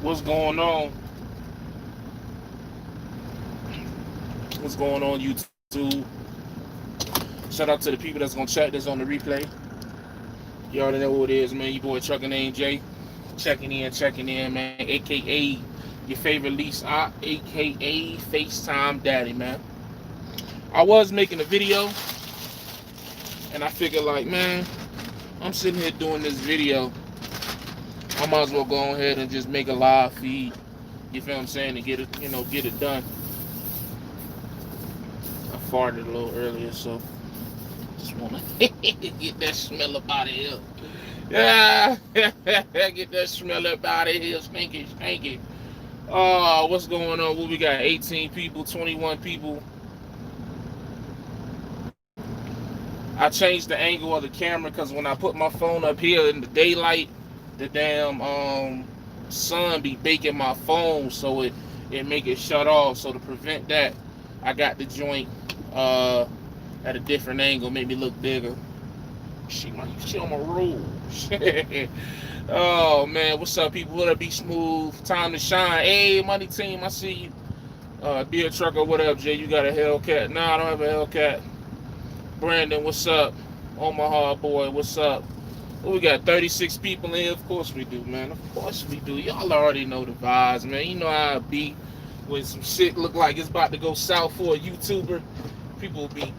What's going on? What's going on, YouTube? Shout out to the people that's gonna check this on the replay. You already know who it is, man. Your boy Trucker named Jay. Checking in, man. AKA your favorite lease op, AKA FaceTime Daddy, man. I was making a video, and I figured, like, man, I'm sitting here doing this video. I might as well go ahead and just make a live feed. You feel what I'm saying? And get it, get it done. I farted a little earlier, so just wanna get that smell up out of here. Yeah, get that smell up out of here. Stinky, stinky. Oh, what's going on? What we got? 18 people, 21 people. I changed the angle of the camera because when I put my phone up here in the daylight, the damn sun be baking my phone, so it make it shut off. So to prevent that, I got the joint at a different angle, make me look bigger. She on my roll. Oh man, what's up, people? What up, be smooth? Time to shine. Hey, money team, I see you. Be a trucker. What up, Jay? You got a Hellcat? Nah, I don't have a Hellcat. Brandon, what's up? Omaha boy, what's up? Well, we got 36 people in here. Of course we do, man. Of course we do. Y'all already know the vibes, man. You know how it be when some shit look like it's about to go south for a YouTuber. People be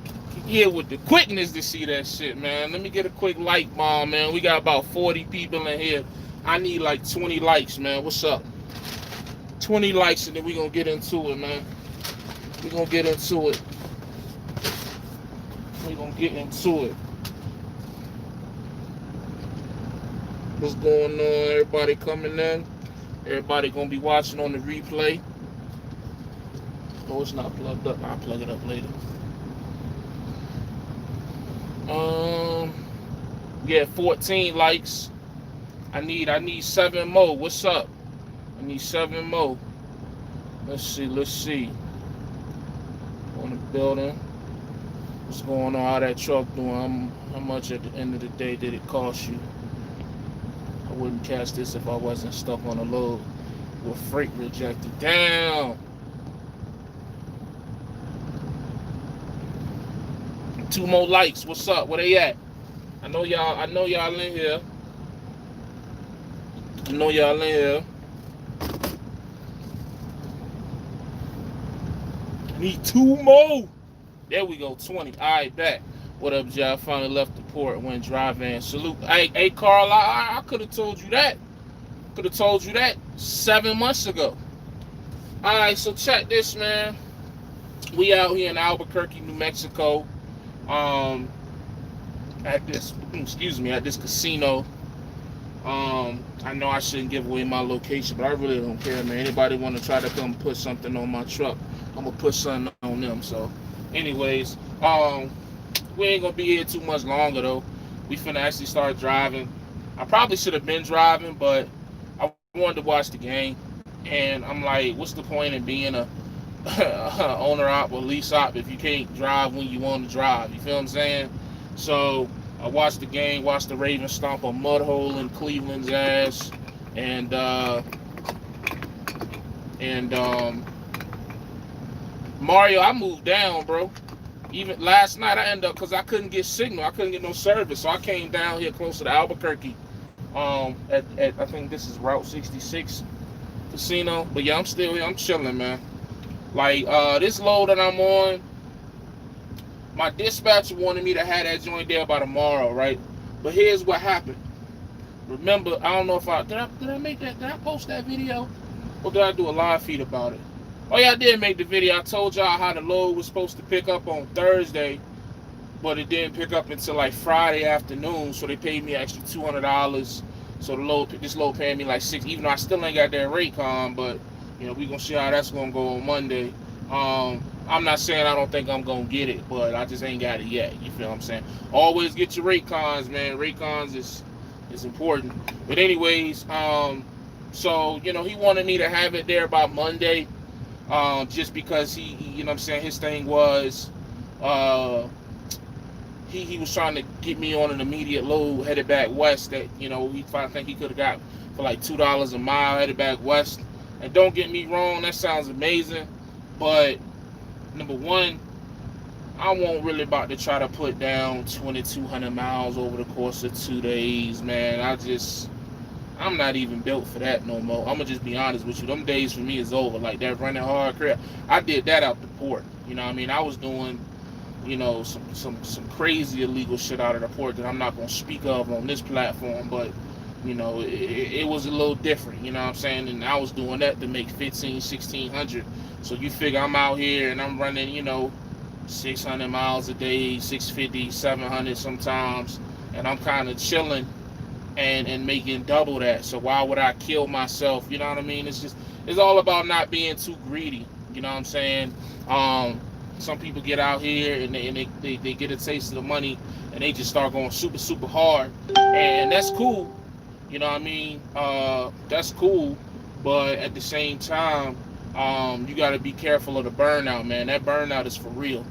here with the quickness to see that shit, man. Let me get a quick like bomb, man. We got about 40 people in here. I need like 20 likes, man. What's up? 20 likes and then we gonna get into it, man. We gonna get into it. We gonna get into it. What's going on? Everybody coming in. Everybody gonna be watching on the replay. Oh, it's not plugged up. I'll plug it up later. Yeah, 14 likes. I need 7 more. What's up? I need 7 more. Let's see. On the building. What's going on? How that truck doing? How much at the end of the day did it cost you? I wouldn't catch this if I wasn't stuck on a load with freight rejected. Damn. 2 more likes. What's up? Where they at? I know y'all in here. I need 2 more. There we go, 20. All right, back. What up, Jay? I finally left the port, went driving. Salute. Hey, Carl, I could have told you that. 7 months ago. All right, so check this, man. We out here in Albuquerque, New Mexico. At this casino. I know I shouldn't give away my location, but I really don't care, man. Anybody want to try to come put something on my truck, I'm gonna put something on them. So, anyways, we ain't gonna be here too much longer though. We finna actually start driving. I probably should have been driving, but I wanted to watch the game, and I'm like, what's the point in being a owner op or lease op if you can't drive when you want to drive? You feel what I'm saying? So I watched the game, watched the Ravens stomp a mud hole in Cleveland's ass, and Mario, I moved down, bro. Even last night, I ended up because I couldn't get signal, I couldn't get no service, so I came down here closer to Albuquerque. At I think this is Route 66 casino, but yeah, I'm still here. I'm chilling, man. Like this load that I'm on, my dispatcher wanted me to have that joint there by tomorrow, right? But here's what happened. Remember, I don't know if did I make that? Did I post that video, or did I do a live feed about it? Oh yeah, I did make the video. I told y'all how the load was supposed to pick up on Thursday, but it didn't pick up until like Friday afternoon. So they paid me actually $200. So this load paying me like $6, even though I still ain't got that rate con, but we gonna see how that's gonna go on Monday. I'm not saying I don't think I'm gonna get it, but I just ain't got it yet. You feel what I'm saying? Always get your rate cons, man. Rate cons is important. But anyways, so he wanted me to have it there by Monday, just because he you know what I'm saying, his thing was he was trying to get me on an immediate load headed back west that he think he could have got for like $2 a mile headed back west. And don't get me wrong, that sounds amazing, but number one, I won't really about to try to put down 2,200 miles over the course of 2 days, man. I'm not even built for that no more. I'm gonna just be honest with you. Them days for me is over. Like that running hard crap, I did that out the port. You know what I mean? I was doing, some crazy illegal shit out of the port that I'm not gonna speak of on this platform, but it was a little different, you know what I'm saying? And I was doing that to make 1,600. So you figure I'm out here and I'm running, 600 miles a day, 650, 700 sometimes, and I'm kind of chilling and making double that. So why would I kill myself? You know what I mean? It's all about not being too greedy. You know what I'm saying? Some people get out here and they get a taste of the money and they just start going super, super hard. And that's cool. You know what I mean? That's cool. But at the same time, you got to be careful of the burnout, man. That burnout is for real.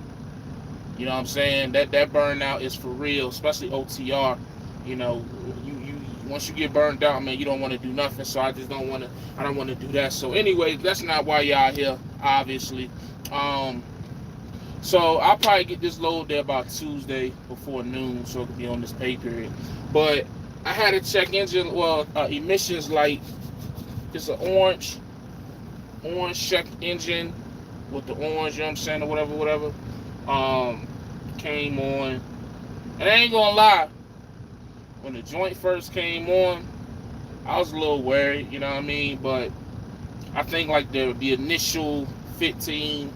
You know what I'm saying? That burnout is for real, especially OTR. You once you get burned out, man, you don't want to do nothing. So I don't want to do that. So anyway, that's not why y'all here, obviously. So I'll probably get this load there about Tuesday before noon, so it can be on this pay period. But I had a check engine, emissions light. It's an orange check engine with the orange, you know what I'm saying, or whatever. Came on, and I ain't gonna lie, when the joint first came on, I was a little worried, you know what I mean, but I think like the initial 15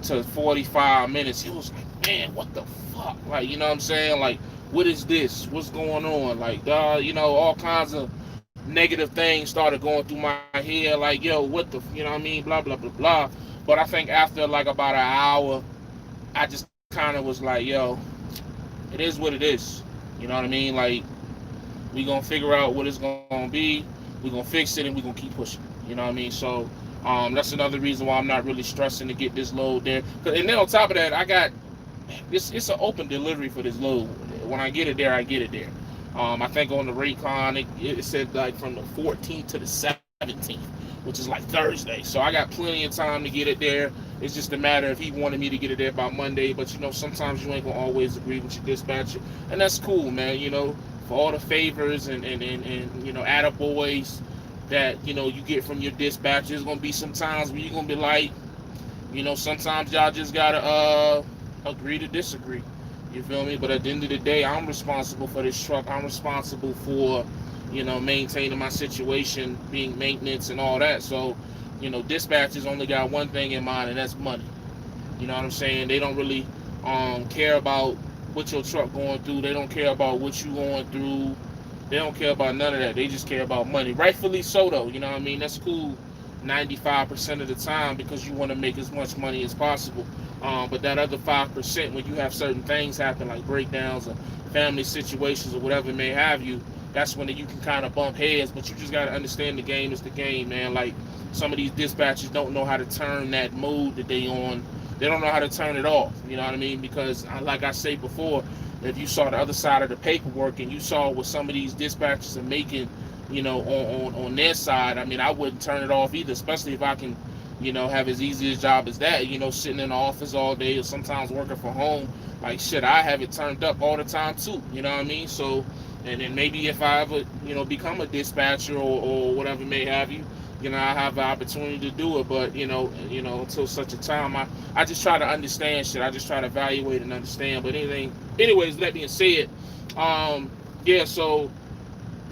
to 45 minutes, it was like, man, what the fuck, like, you know what I'm saying, like, what is this, what's going on, like, all kinds of negative things started going through my head, like, yo, what the, you know what I mean, blah, blah, blah, blah. But I think after like about an hour, I just kind of was like, yo, it is what it is. You know what I mean? Like, we gonna figure out what it's gonna be. We gonna fix it and we gonna keep pushing. You know what I mean? So that's another reason why I'm not really stressing to get this load there. And then on top of that, I got it's an open delivery for this load. When I get it there, I get it there. I think on the Raycon it said like from the 14th to the 17th, which is like Thursday. So I got plenty of time to get it there. It's just a matter if he wanted me to get it there by Monday. But sometimes you ain't gonna always agree with your dispatcher, and that's cool, man. For all the favors and attaboys that you get from your dispatcher, there's gonna be some times where you're gonna be like, sometimes y'all just gotta agree to disagree. You feel me? But at the end of the day, I'm responsible for this truck. I'm responsible for maintaining my situation, being maintenance and all that. So, dispatchers only got one thing in mind, and that's money. You know what I'm saying? They don't really care about what your truck going through. They don't care about what you going through. They don't care about none of that. They just care about money. Rightfully so, though. You know what I mean? That's cool 95% of the time because you want to make as much money as possible. But that other 5%, when you have certain things happen, like breakdowns or family situations or whatever it may have you, that's when you can kind of bump heads. But you just got to understand the game is the game, man. Like, some of these dispatchers don't know how to turn that mode that they on. They don't know how to turn it off. You know what I mean? Because, like I say before, if you saw the other side of the paperwork and you saw what some of these dispatchers are making, on their side, I mean, I wouldn't turn it off either, especially if I can, have as easy a job as that, sitting in the office all day or sometimes working from home. Like, shit, I have it turned up all the time too, you know what I mean? So, and then maybe if I ever, become a dispatcher or whatever may have you, I have the opportunity to do it. But, until such a time, I just try to understand shit. I just try to evaluate and understand. But anyways, that being said, so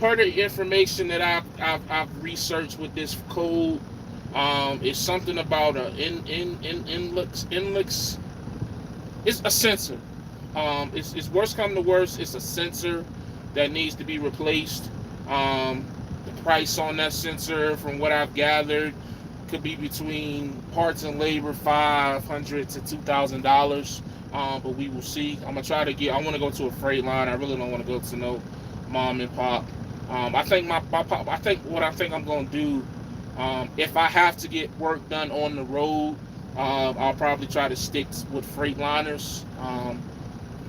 part of the information that I've researched with this code is something about a inlets. It's a sensor. It's worst come to worst, it's a sensor that needs to be replaced. The price on that sensor, from what I've gathered, could be between parts and labor $500 to $2,000. But we will see. I'm gonna try to I want to go to a freight line. I really don't want to go to no mom and pop. I think I'm gonna do, if I have to get work done on the road, I'll probably try to stick with freight liners,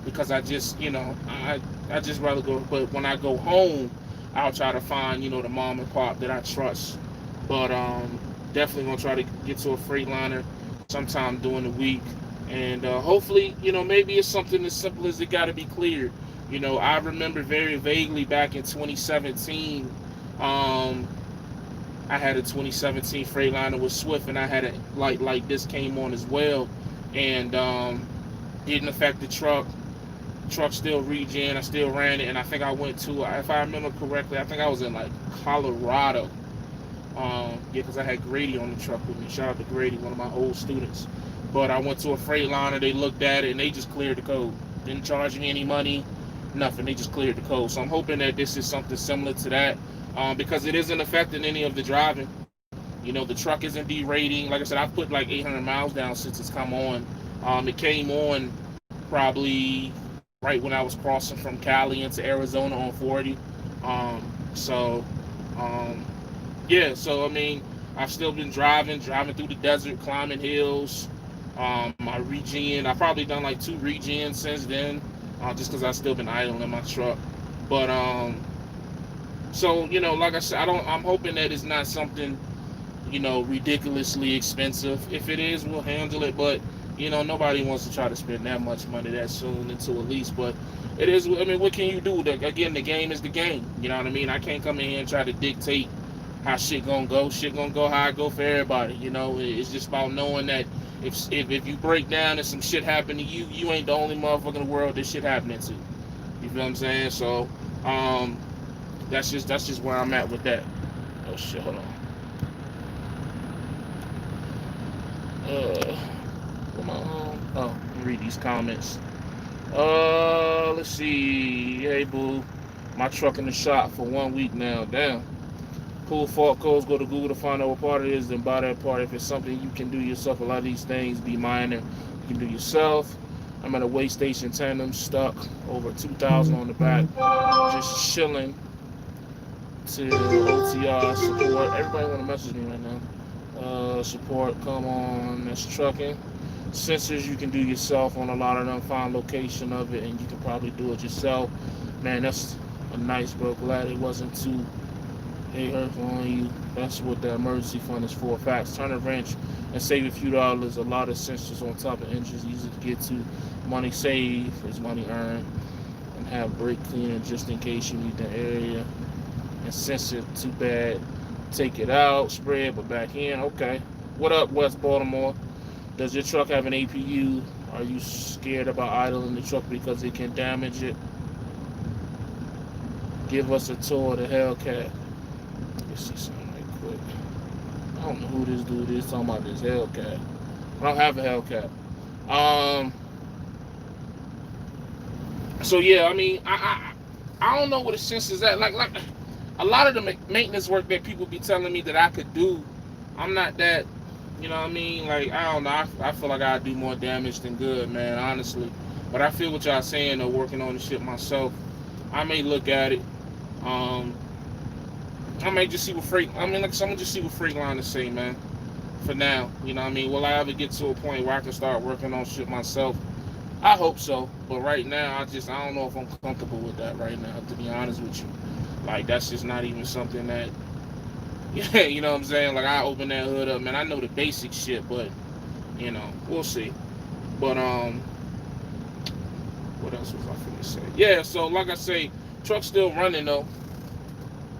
because I just, I just rather go. But when I go home, I'll try to find, the mom and pop that I trust. But definitely gonna try to get to a Freightliner sometime during the week, and hopefully, maybe it's something as simple as it got to be cleared. I remember very vaguely back in 2017. I had a 2017 Freightliner with Swift, and I had a light like this came on as well, and didn't affect the truck. Truck still regen. I still ran it, and I think I went to, if I remember correctly, I think I was in like Colorado. Because I had Grady on the truck with me. Shout out to Grady, one of my old students. But I went to a Freightliner. They looked at it and they just cleared the code. Didn't charge me any money, nothing. They just cleared the code. So I'm hoping that this is something similar to that, because it isn't affecting any of the driving. The truck isn't derating. Like I said, I've put like 800 miles down since it's come on. It came on probably right when I was crossing from Cali into Arizona on 40. So, yeah, so I mean, I've still been driving through the desert, climbing hills. I regen. I've probably done like 2 regens since then, just because I've still been idling my truck. But so like I said, I'm hoping that it's not something ridiculously expensive. If it is, we'll handle it. But nobody wants to try to spend that much money that soon into a lease. But it is. I mean, what can you do? Again, the game is the game. You know what I mean? I can't come in here and try to dictate how shit gonna go. Shit gonna go how it go for everybody. It's just about knowing that if you break down and some shit happen to you, you ain't the only motherfucker in the world this shit happening to. You feel what I'm saying? So that's just where I'm at with that. Oh shit, hold on. Am I on? Oh, let me read these comments. Let's see. Hey boo, my truck in the shop for 1 week now. Damn. Pull fault codes, go to Google to find out what part it is, then buy that part. If it's something you can do yourself, a lot of these things be minor. You can do yourself. I'm at a weigh station tandem, stuck over 2,000 on the back, just chilling to OTR support. Everybody want to message me right now. Support, come on, that's trucking. Sensors you can do yourself on a lot of them. Find location of it, and you can probably do it yourself. Man, that's a nice, bro. Glad it wasn't too. Hey, hurtful on you. That's what the emergency fund is for. Facts. Turn a wrench and save a few dollars. A lot of sensors on top of engines, easy to get to. Money saved is money earned. And have brake cleaner just in case you need the area. And sensor too bad. Take it out, spray it, but back in. Okay. What up, West Baltimore? Does your truck have an APU? Are you scared about idling the truck because it can damage it? Give us a tour of the Hellcat. Let's see something right quick. I don't know who this dude is talking about this Hellcat. I don't have a Hellcat. So yeah, I mean, I don't know what the sense is at. Like a lot of the maintenance work that people be telling me that I could do, I'm not that. You know what I mean? Like, I don't know. I feel like I do more damage than good, man, honestly. But I feel what y'all saying, though, working on the shit myself. I may look at it. I may just see what I'm gonna just see what Freightliner say, man. For now, you know what I mean? Will I ever get to a point where I can start working on shit myself? I hope so. But right now, I don't know if I'm comfortable with that right now, to be honest with you. Like, that's just not even something that, yeah, you know what I'm saying? Like, I open that hood up, man. I know the basic shit, but, we'll see. But, what else was I finna say? Yeah, so, like I say, truck's still running, though.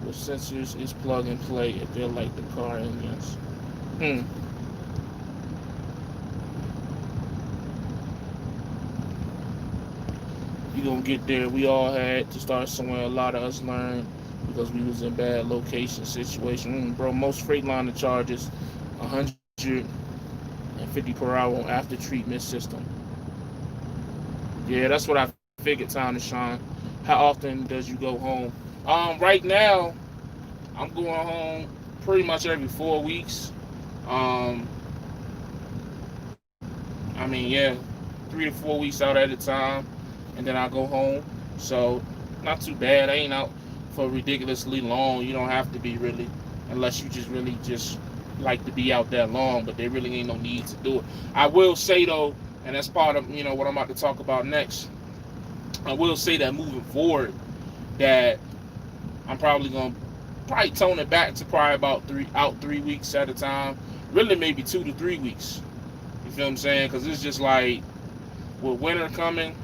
The sensors is plug and play if they're like the car engines. You gonna get there. We all had to start somewhere. A lot of us learned because we was in bad location situation. Bro, most Freightliner charges 150 per hour on after treatment system. Yeah, that's what I figured. Time to shine. How often does you go home? Right now, I'm going home pretty much every 4 weeks. I mean, yeah, 3 to 4 weeks out at a time, and then I go home. So, not too bad. I ain't out for ridiculously long. You don't have to be really, unless you just really just like to be out that long, but there really ain't no need to do it. I will say, though, and that's part of, what I'm about to talk about next. I will say that moving forward, that I'm probably gonna tone it back to probably about 3 weeks at a time. Really, maybe 2 to 3 weeks. You feel what I'm saying? Because it's just like with winter coming,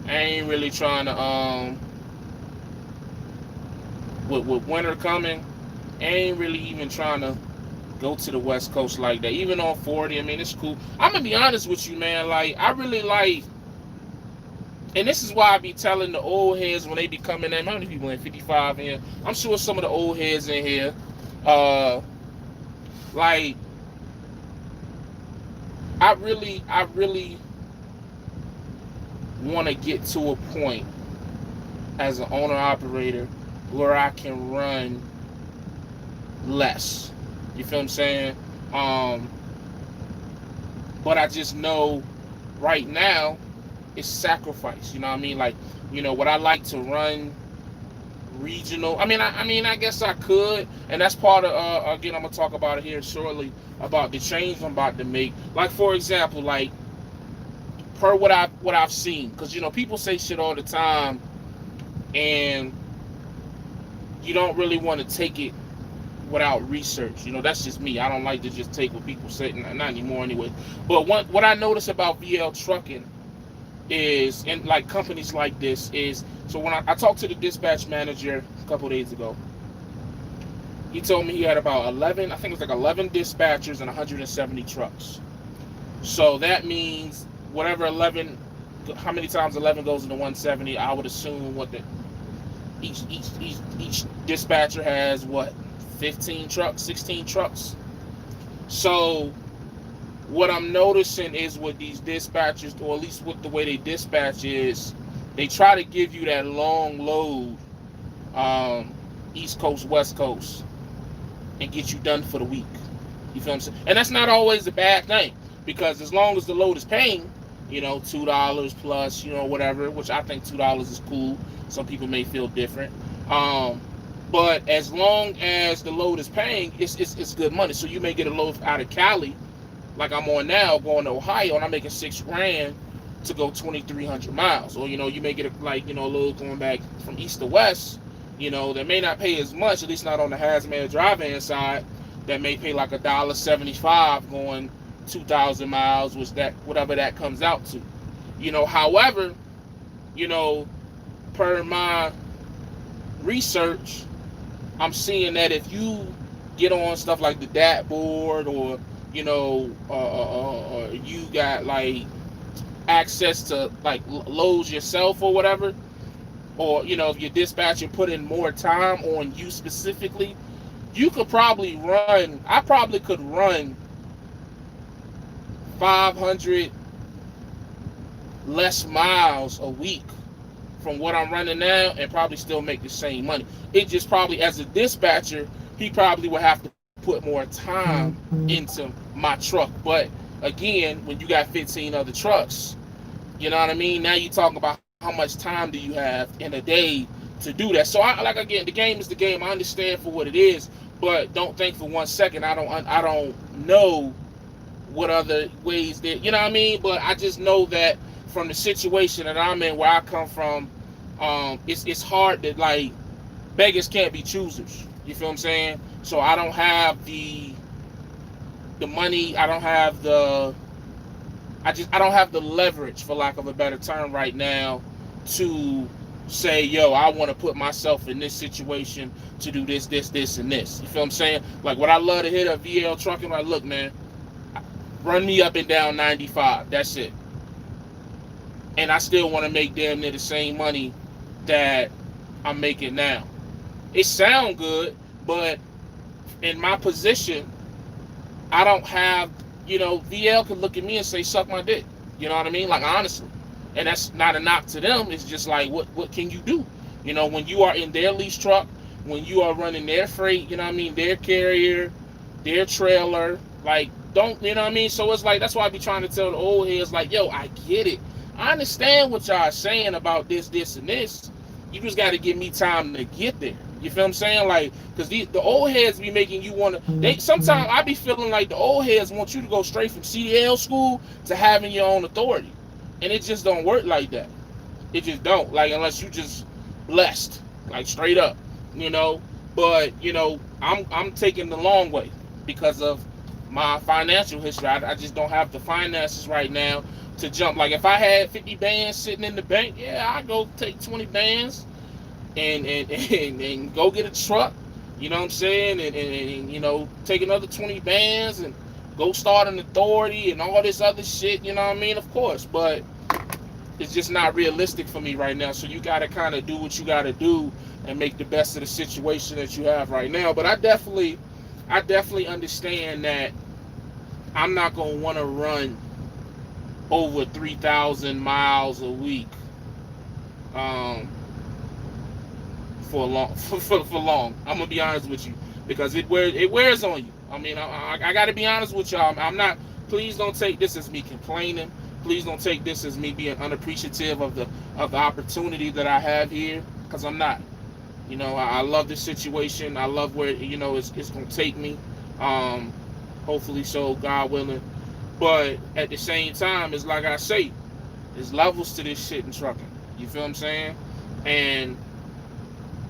I ain't really trying to with winter coming, I ain't really even trying to go to the West Coast like that. Even on 40, I mean, it's cool. I'm gonna be honest with you, man. Like, I really like, and this is why I be telling the old heads when they be coming in. How many people in 55 here? I'm sure some of the old heads in here, like, I really want to get to a point as an owner operator where I can run less. You feel what I'm saying? But I just know right now it's sacrifice. You know what I mean? Like, what I like to run regional. I guess I could, and that's part of. Again, I'm gonna talk about it here shortly about the change I'm about to make. Like, for example, like per what I've seen, because people say shit all the time, and you don't really want to take it without research. That's just me. I don't like to just take what people say, not anymore anyway. But what I notice about VL trucking is, and like companies like this, is, so when I talked to the dispatch manager a couple days ago, he told me he had about 11, I think it was like 11 dispatchers and 170 trucks. So that means whatever 11, how many times 11 goes into 170, I would assume what each dispatcher has, what, 15 trucks, 16 trucks. So what I'm noticing is with these dispatchers, or at least with the way they dispatch, is they try to give you that long load, East Coast, West Coast, and get you done for the week. You feel what I'm saying? And that's not always a bad thing, because as long as the load is paying, $2 plus, whatever, which I think $2 is cool. Some people may feel different. But as long as the load is paying, it's good money. So you may get a load out of Cali, like I'm on now, going to Ohio, and I'm making $6,000 to go 2,300 miles. Or, you may get a load going back from east to west, that may not pay as much, at least not on the hazmat drive-in side, that may pay like $1.75 going 2,000 miles, whatever that comes out to. However, per my research, I'm seeing that if you get on stuff like the DAT board, or you got like access to like loads yourself or whatever, or if your dispatcher put in more time on you specifically, you could probably run. I probably could run 500 less miles a week from what I'm running now, and probably still make the same money. It just probably, as a dispatcher, he probably would have to put more time into my truck. But again, when you got 15 other trucks, you know what I mean? Now you talking about how much time do you have in a day to do that. So again, the game is the game. I understand for what it is, but don't think for 1 second I don't know what other ways that, you know what I mean? But I just know that from the situation that I'm in, where I come from, it's hard to, like, beggars can't be choosers. You feel what I'm saying? So I don't have the money. I don't have the leverage, for lack of a better term, right now to say, yo, I want to put myself in this situation to do this, and this. You feel what I'm saying? Like, what I love to hit a VL trucking, like, look, man, run me up and down 95. That's it. And I still want to make damn near the same money that I'm making now. It sound good, but in my position, I don't have, VL could look at me and say, suck my dick. You know what I mean? Like, honestly. And that's not a knock to them. It's just like, what can you do? When you are in their lease truck, when you are running their freight, their carrier, their trailer, like, don't, you know what I mean? So it's like, that's why I be trying to tell the old heads, like, yo, I get it. I understand what y'all are saying about this, and this. You just got to give me time to get there. You feel what I'm saying? Like, because the old heads be making you want to. Sometimes I be feeling like the old heads want you to go straight from CDL school to having your own authority, and it just don't work like that. It just don't. Like, unless you just blessed, like, straight up. you know. But I'm taking the long way because of my financial history. I just don't have the finances right now to jump. Like if I had 50 bands sitting in the bank, yeah, I go take 20 bands and go get a truck. You know what I'm saying? And take another 20 bands and go start an authority and all this other shit. You know what I mean? Of course, but it's just not realistic for me right now. So you got to kind of do what you got to do and make the best of the situation that you have right now. But I definitely understand that I'm not gonna want to run over 3,000 miles a week um, for long. For long, I'm gonna be honest with you because it wears on you. I mean, I got to be honest with y'all. I'm not. Please don't take this as me complaining. Please don't take this as me being unappreciative of the opportunity that I have here, because I'm not. I love this situation. I love where it's gonna take me. Hopefully so, God willing. But at the same time, it's like I say, there's levels to this shit in trucking. You feel what I'm saying? And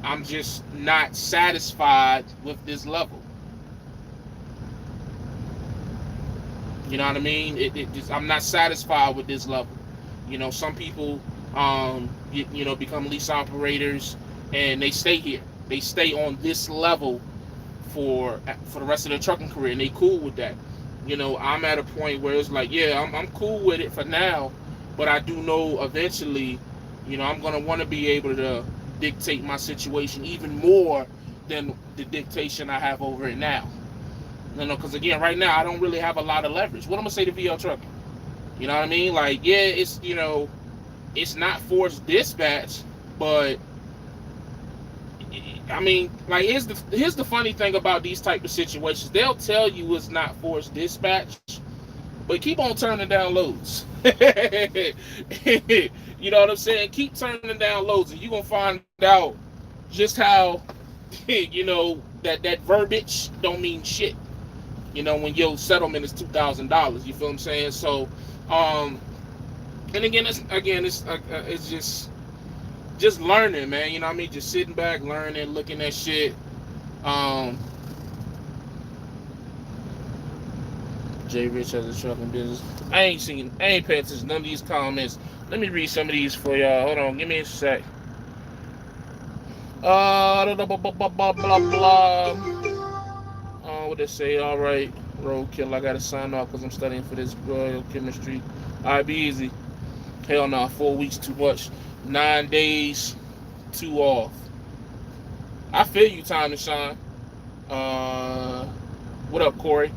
I'm just not satisfied with this level. You know what I mean? I'm not satisfied with this level. Some people, become lease operators and they stay here. They stay on this level for the rest of their trucking career, and they cool with that. I'm at a point where it's like, yeah, I'm cool with it for now, but I do know eventually, I'm gonna want to be able to dictate my situation even more than the dictation I have over it now. Because again, right now I don't really have a lot of leverage. What I'm gonna say to VL trucking? You know what I mean? Like, yeah, it's not forced dispatch, but I mean, like, here's the funny thing about these type of situations. They'll tell you it's not forced dispatch, but keep on turning down loads. You know what I'm saying? Keep turning down loads, and you're gonna find out just how that verbiage don't mean shit. When your settlement is $2,000, you feel what I'm saying? So, and again, it's just learning, man. You know what I mean? Just sitting back, learning, looking at shit. Jay Rich has a trucking business. I ain't paying attention to none of these comments. Let me read some of these for y'all. Hold on, give me a sec. Blah blah blah blah blah. What they say? All right, roadkill. I gotta sign off because I'm studying for this chemistry. All right, be easy. Hell no, 4 weeks too much. 9 days too off. I feel you, time to shine. What up, Corey?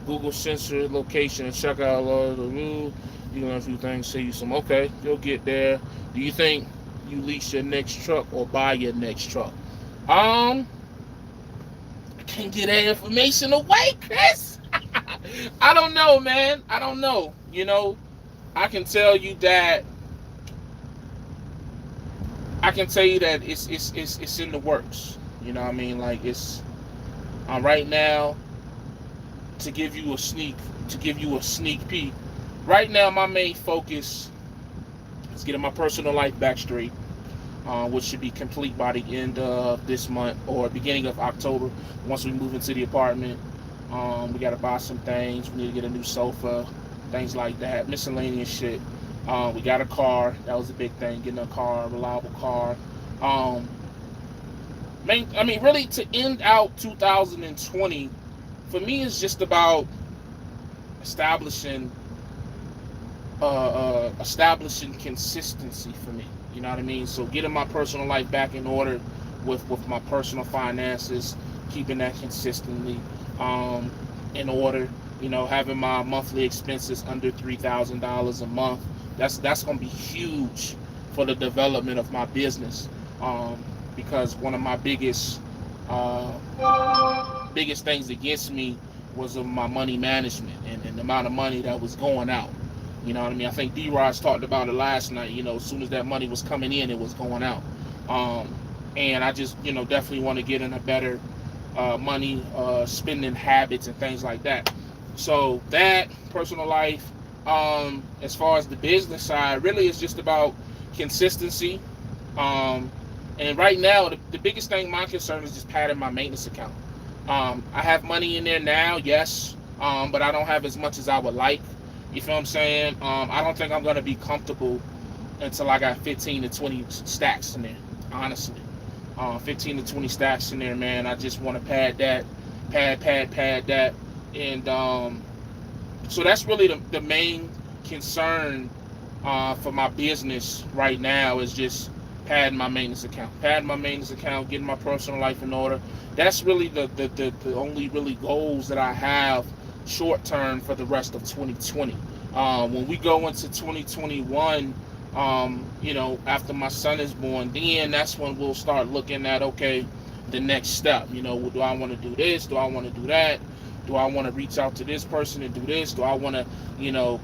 Google sensor location and check out all the rules. You can learn a few things, say you some. Okay, you'll get there. Do you think you lease your next truck or buy your next truck? I can't get that information away, Chris. I don't know, man. I don't know. I can tell you that it's in the works. You know what I mean? Like, it's right now, to give you a sneak peek. Right now, my main focus is getting my personal life back straight, which should be complete by the end of this month or beginning of October. Once we move into the apartment, we got to buy some things. We need to get a new sofa, things like that, miscellaneous shit. We got a car. That was a big thing, getting a car, a reliable car. Really, to end out 2020, for me, it's just about establishing consistency for me. You know what I mean? So getting my personal life back in order with my personal finances, keeping that consistently in order. Having my monthly expenses under $3,000 a month. That's going to be huge for the development of my business, because one of my biggest things against me was of my money management and the amount of money that was going out. You know what I mean? I think D-Rod's talked about it last night. As soon as that money was coming in, it was going out. And I just, definitely want to get in a better money spending habits and things like that. So that, personal life, as far as the business side, really it's just about consistency, And right now, the biggest thing my concern is just padding my maintenance account. I have money in there now, yes, but I don't have as much as I would like. You feel what I'm saying? I don't think I'm gonna be comfortable until I got 15 to 20 stacks in there. Honestly, 15 to 20 stacks in there, man. I just want to pad that, pad that, and so that's really the main concern for my business right now is just padding my maintenance account, getting my personal life in order. That's really the only really goals that I have short term for the rest of 2020. When we go into 2021, after my son is born, then that's when we'll start looking at, okay, the next step. Do I want to do this? Do I want to do that? Do I want to reach out to this person and do this? Do I want to,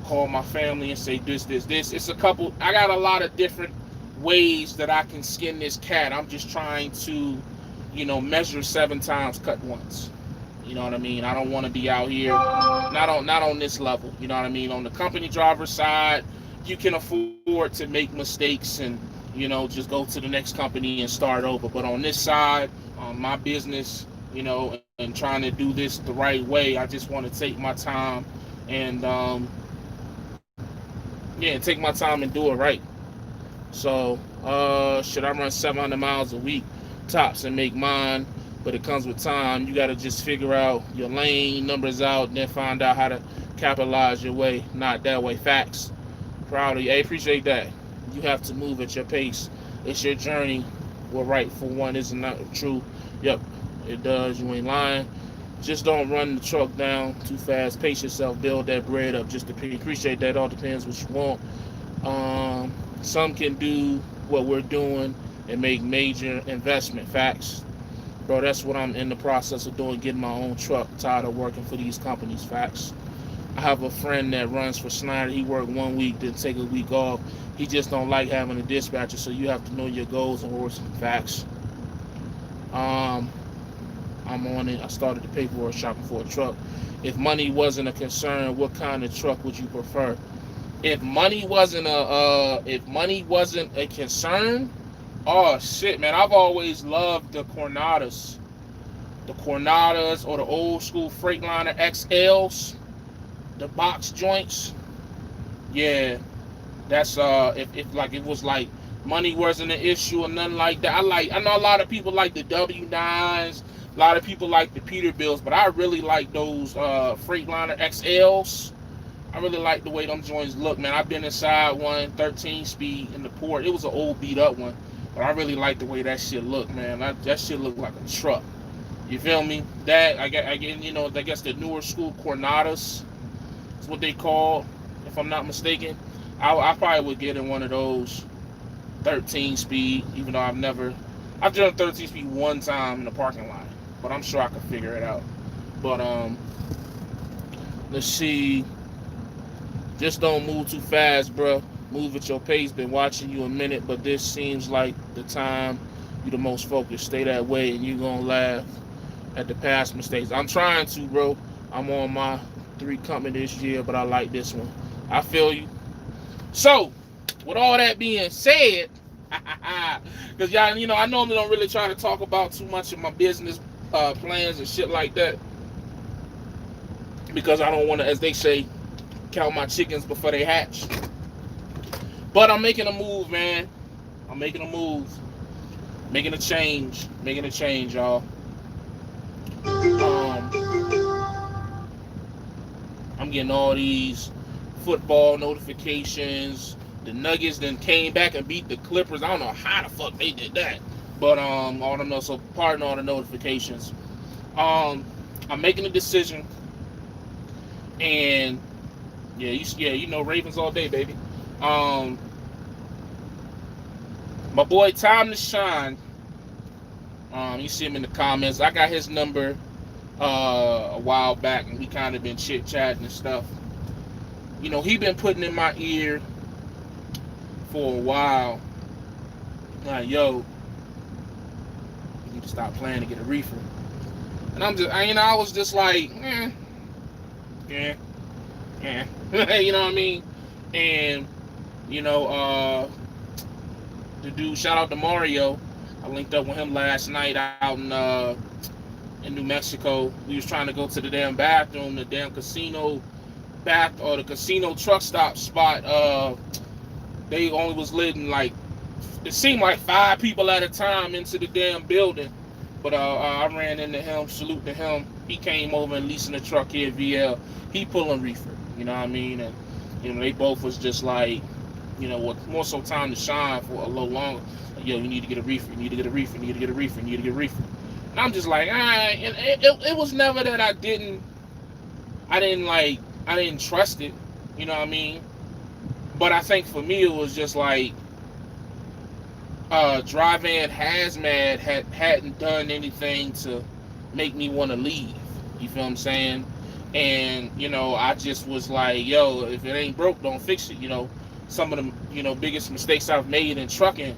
call my family and say this? It's a couple. I got a lot of different ways that I can skin this cat. I'm just trying to, measure 7 times, cut once. You know what I mean? I don't want to be out here, not on this level. You know what I mean? On the company driver side, you can afford to make mistakes and, just go to the next company and start over. But on this side, on my business, and trying to do this the right way, I just want to take my time and, take my time and do it right. So, should I run 700 miles a week tops and make mine? But it comes with time. You got to just figure out your lane, numbers out, and then find out how to capitalize your way, not that way. Facts. Proud of you. Hey, appreciate that. You have to move at your pace. It's your journey. Well, right for one isn't that true. Yep, it does. You ain't lying. Just don't run the truck down too fast. Pace yourself. Build that bread up. Just to appreciate that. All depends what you want. Some can do what we're doing and make major investment. Facts. Bro, that's what I'm in the process of doing, getting my own truck. Tired of working for these companies. Facts. I have a friend that runs for Snyder. He worked 1 week, then take a week off. He just don't like having a dispatcher, so you have to know your goals and words. Facts. I'm on it. I started the paperwork shopping for a truck. If money wasn't a concern, what kind of truck would you prefer? If money wasn't a concern, oh shit, man! I've always loved the Cornadas or the old school Freightliner XLs, the box joints. Yeah, that's if like it was like money wasn't an issue or nothing like that. I know a lot of people like the W9s, a lot of people like the Peterbilts, but I really like those Freightliner XLs. I really like the way them joints look, man. I've been inside one 13 speed in the port. It was an old beat up one, but I really like the way that shit look, man. That shit look like a truck. You feel me? That I guess the newer school Cornadas is what they call, if I'm not mistaken. I probably would get in one of those 13 speed, even though I've driven 13 speed one time in the parking lot, but I'm sure I could figure it out. But let's see. Just don't move too fast, bro. Move at your pace. Been watching you a minute, but this seems like the time you're the most focused. Stay that way, and you're gonna laugh at the past mistakes. I'm trying to, bro. I'm on my 3 company this year, but I like this one. I feel you. So, with all that being said, because y'all, I normally don't really try to talk about too much of my business plans and shit like that, because I don't want to, as they say, count my chickens before they hatch. But I'm making a move, man. I'm making a move. Making a change, y'all. I'm getting all these football notifications. The Nuggets then came back and beat the Clippers. I don't know how the fuck they did that. But I don't know. So pardon all the notifications. I'm making a decision. And Ravens all day, baby. My boy Time to Shine. You see him in the comments. I got his number a while back, and we kind of been chit chatting and stuff. He been putting in my ear for a while. Like, yo, you need to stop playing to get a reefer. And I was just like, yeah. You know what I mean? And the dude, shout out to Mario. I linked up with him last night out in New Mexico. We was trying to go to the damn bathroom, the damn casino or the casino truck stop spot. They only was letting like, it seemed like 5 people at a time into the damn building. But I ran into him, salute to him. He came over and leasing a truck here at VL. He pulling reefer, you know what I mean? And they both was just like, what more so time to shine for a little longer. Like, yo, you need to get a reefer, you need to get a reefer, you need to get a reefer, you need to get a reefer. And I'm just like, and it was never that I didn't trust it, you know what I mean? But I think for me it was just like, Dry Van Hazmat hadn't done anything to make me want to leave. You feel what I'm saying? And I just was like, yo, if it ain't broke, don't fix it. Some of the biggest mistakes I've made in trucking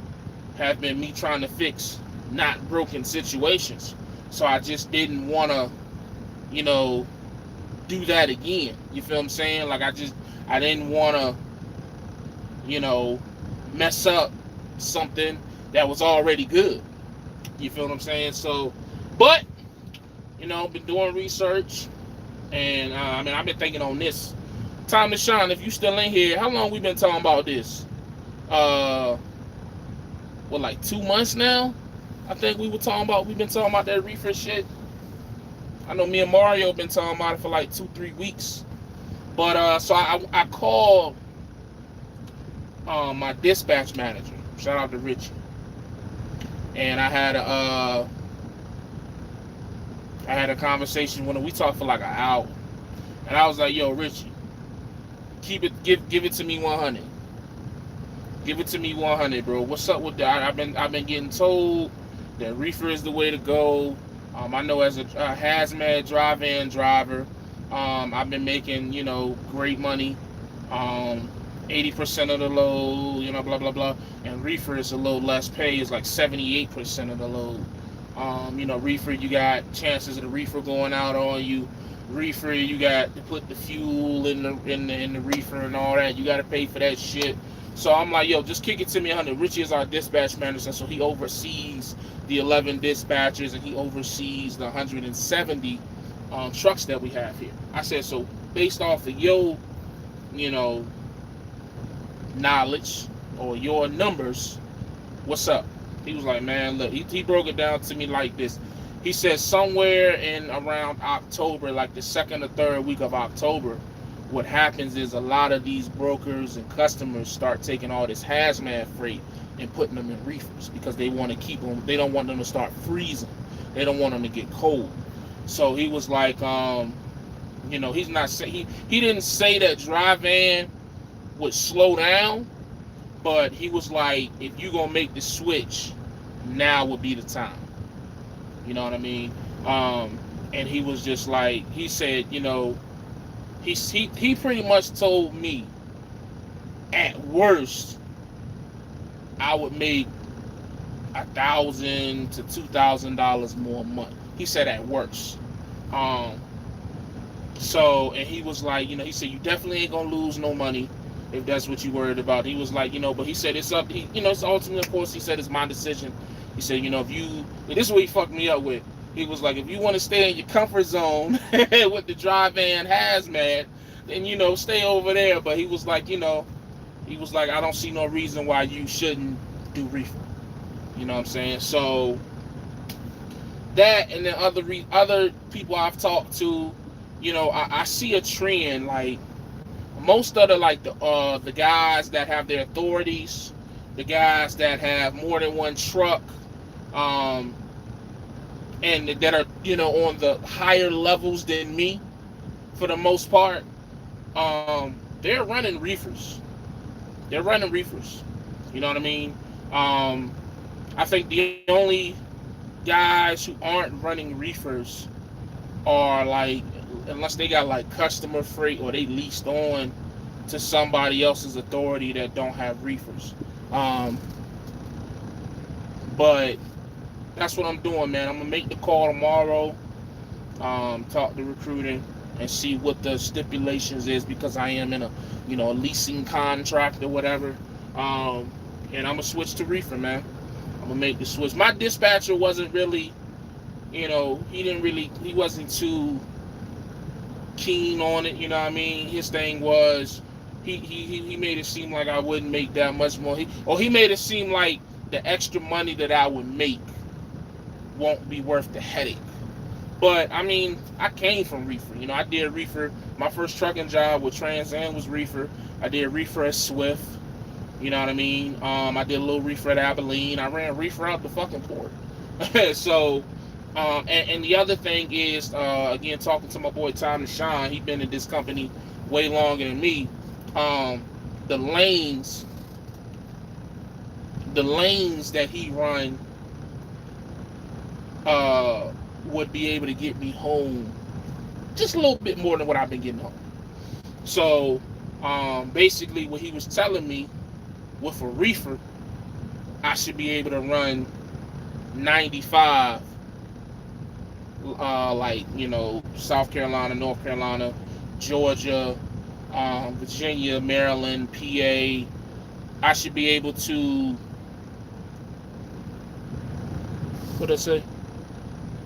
have been me trying to fix not broken situations. So I just didn't want to, do that again. You feel what I'm saying? Like I didn't want to, mess up something that was already good. You feel what I'm saying? So, but been doing research, and I've been thinking on this. Time to shine. If you still in here, how long we been talking about this? Like 2 months now? I think we've been talking about that reefer shit. I know me and Mario been talking about it for like 2-3 weeks. But so I called my dispatch manager. Shout out to Richie. And I had a conversation with him. We talked for like an hour. And I was like, yo, Richie, give it to me 100. Give it to me 100, bro. What's up with that? I've been getting told that reefer is the way to go. I know as a hazmat drive-in driver, I've been making, great money. 80% of the load, blah, blah, blah. And reefer is a little less pay. It's like 78% of the load. Reefer, you got chances of the reefer going out on you. Reefer, you got to put the fuel in the reefer and all that. You got to pay for that shit. So I'm like, yo, just kick it to me 100. Richie is our dispatch manager, so he oversees the 11 dispatchers and he oversees the 170 trucks that we have here. I said, so based off of your, knowledge or your numbers, what's up? He was like, man, look, he broke it down to me like this. He said somewhere in around October, like the 2nd or 3rd week of October, what happens is a lot of these brokers and customers start taking all this hazmat freight and putting them in reefers because they want to keep them. They don't want them to start freezing. They don't want them to get cold. So he was like, he's not say he didn't say that dry van would slow down, but he was like, if you gonna make the switch, now would be the time. You know what I mean? And he was just like, he said, he pretty much told me, at worst, I would make $1,000 to $2,000 more a month. He said at worst. So, and he was like, he said, you definitely ain't gonna lose no money if that's what you worried about. He was like, but he said it's up, it's ultimately, of course, he said it's my decision. He said, this is what he fucked me up with. He was like, if you want to stay in your comfort zone with the dry van hazmat, then, stay over there. But he was like, I don't see no reason why you shouldn't do reefer. You know what I'm saying? So that, and then other people I've talked to, I see a trend, like most of the guys that have their authorities, the guys that have more than one truck, and that are on the higher levels than me, for the most part, they're running reefers. You know what I mean? I think the only guys who aren't running reefers are like, unless they got like customer freight or they leased on to somebody else's authority that don't have reefers. But that's what I'm doing, man. I'm gonna make the call tomorrow, talk to recruiting and see what the stipulations is, because I am in a a leasing contract or whatever. And I'm gonna switch to reefer, man. I'm gonna make the switch. My dispatcher wasn't really, he wasn't too keen on it. You know what I mean? His thing was, he made it seem like I wouldn't make that much more. He made it seem like the extra money that I would make won't be worth the headache. But I mean, I came from reefer. I did reefer. My first trucking job with Trans Am was reefer. I did reefer at Swift. You know what I mean? I did a little reefer at Abilene. I ran reefer out the fucking port. So, and the other thing is, again, talking to my boy Tom and Sean, he been in this company way longer than me. The lanes that he run would be able to get me home just a little bit more than what I've been getting home. So, basically, what he was telling me, with a reefer, I should be able to run 95, South Carolina, North Carolina, Georgia, Virginia, Maryland, PA. I should be able to, what did I say?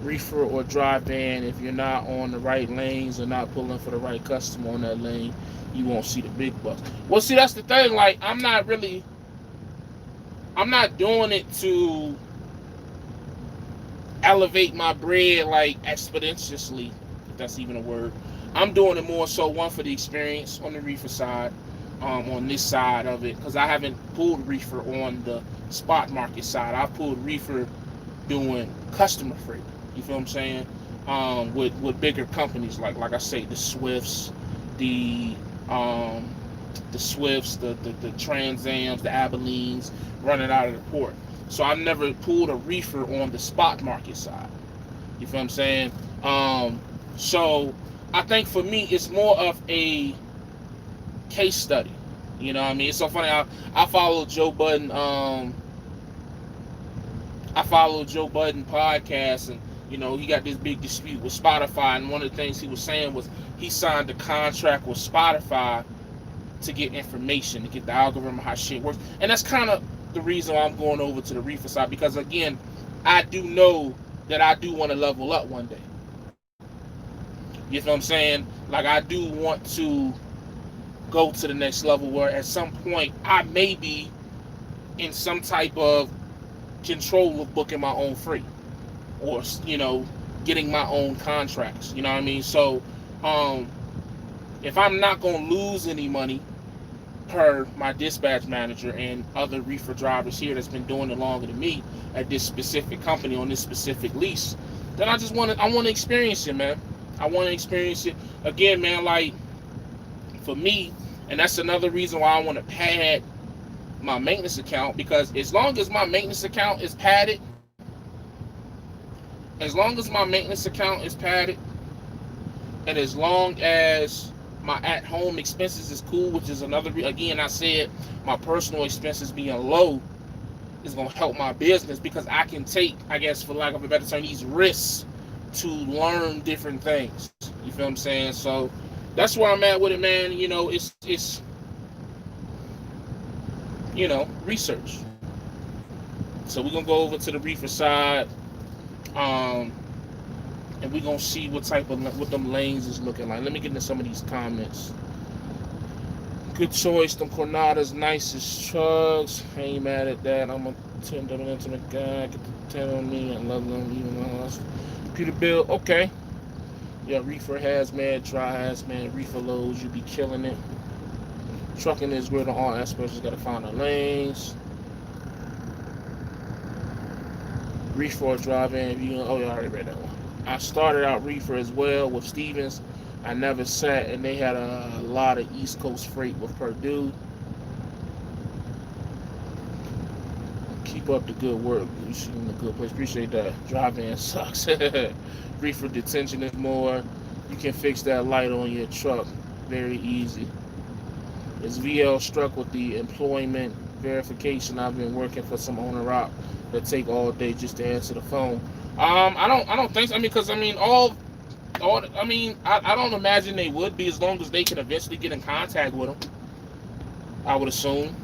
Reefer or drive van. If you're not on the right lanes or not pulling for the right customer on that lane, you won't see the big bucks. Well, see, that's the thing. Like, I'm not doing it to elevate my bread like exponentially, if that's even a word. I'm doing it more so, one, for the experience on the reefer side, on this side of it, because I haven't pulled reefer on the spot market side. I pulled reefer doing customer freight. You feel what I'm saying? With bigger companies like I say, the Swifts, the Trans Ams, the Abilenes, running out of the port. So I never pulled a reefer on the spot market side. You feel what I'm saying? So I think for me, it's more of a case study. You know what I mean? It's so funny. I follow Joe Budden. I follow Joe Budden podcast, and he got this big dispute with Spotify. And one of the things he was saying was he signed a contract with Spotify to get information, to get the algorithm, how shit works. And that's kind of the reason why I'm going over to the reefer side, because again, I do know that I do want to level up one day. You feel what I'm saying? Like, I do want to go to the next level where at some point I may be in some type of control of booking my own freight, or getting my own contracts. You know what I mean? So if I'm not going to lose any money, per my dispatch manager and other reefer drivers here that's been doing it longer than me at this specific company on this specific lease, then I want to experience it, man. I want to experience it again, man. Like, for me, and that's another reason why I want to pad my maintenance account, because as long as my maintenance account is padded, and as long as my at-home expenses is cool, which is another, again, I said my personal expenses being low is going to help my business, because I can take, I guess, for lack of a better term, these risks to learn different things. You feel what I'm saying? So that's where I'm at with it, man. It's research. So we're going to go over to the reefer side, and we're going to see what them lanes is looking like. Let me get into some of these comments. Good choice. Them Cornadas, nicest trucks. Ain't mad at that. I'm going to tend them into the guy. Get the 10 on me. I love them even though Peter Bill. Okay. Yeah, reefer hazmat, dry hazmat, reefer loads. You be killing it. Trucking is great on all aspects. You got to find the lanes. Reefer or drive-in. Oh, yeah, I already read that one. I started out reefer as well with Stevens. I never sat, and they had a lot of East Coast freight with Purdue. Keep up the good work. You should in a good place. Appreciate that. Drive-in sucks. Reefer detention is more. You can fix that light on your truck very easy. Is VL struck with the employment verification? I've been working for some owner-op that take all day just to answer the phone. I don't think so. I don't imagine they would be, as long as they can eventually get in contact with them, I would assume.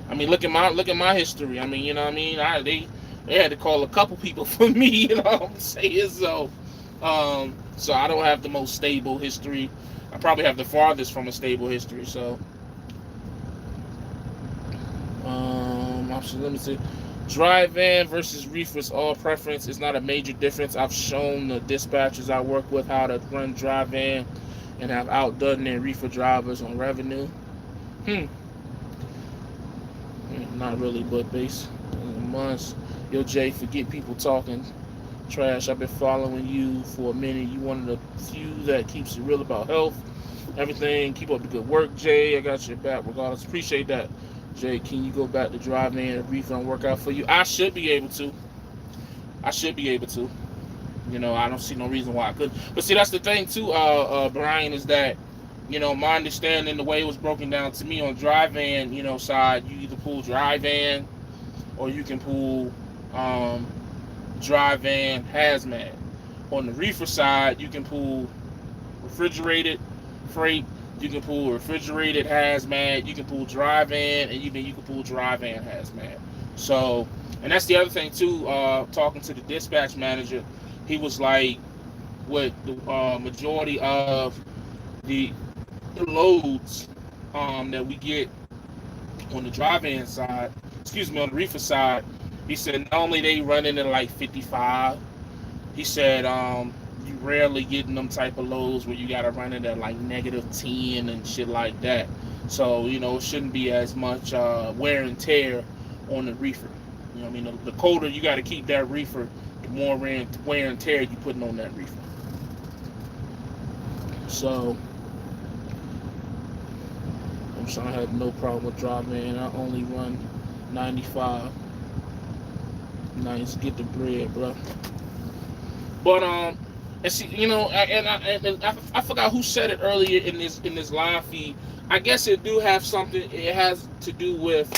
I mean, look at my history. I mean, you know what I mean? They had to call a couple people for me, you know what I'm saying? So I don't have the most stable history. I probably have the farthest from a stable history. So let me see. Dry van versus reefers, all preference is not a major difference. I've shown the dispatchers I work with how to run dry van and have outdone their reefer drivers on revenue. Not really, but base months. Yo, Jay, forget people talking trash. I've been following you for a minute. You one of the few that keeps it real about health, everything. Keep up the good work, Jay. I got your back regardless. Appreciate that, Jay. Can you go back to drive in and reefer and work out for you? I should be able to. You know, I don't see no reason why I couldn't. But see, that's the thing too, Brian, is that, you know, my understanding, the way it was broken down to me on dry van, you know, side, you either pull dry van or you can pull dry van hazmat. On the reefer side, you can pull refrigerated freight, you can pull refrigerated hazmat, you can pull dry van, and you can pull dry van hazmat. So, and that's the other thing too, talking to the dispatch manager, he was like, with the majority of the loads that we get on the dry van side, on the reefer side, he said normally they running at like 55. He said you rarely getting them type of loads where you gotta run it at like -10 and shit like that. So, you know, it shouldn't be as much wear and tear on the reefer. You know what I mean? The colder you gotta keep that reefer, the more wear and tear you putting on that reefer. So I'm trying to have no problem with dry van. I only run 95. Nice, get the bread, bro. But and see, you know, I forgot who said it earlier in this live feed. I guess it do have something. It has to do with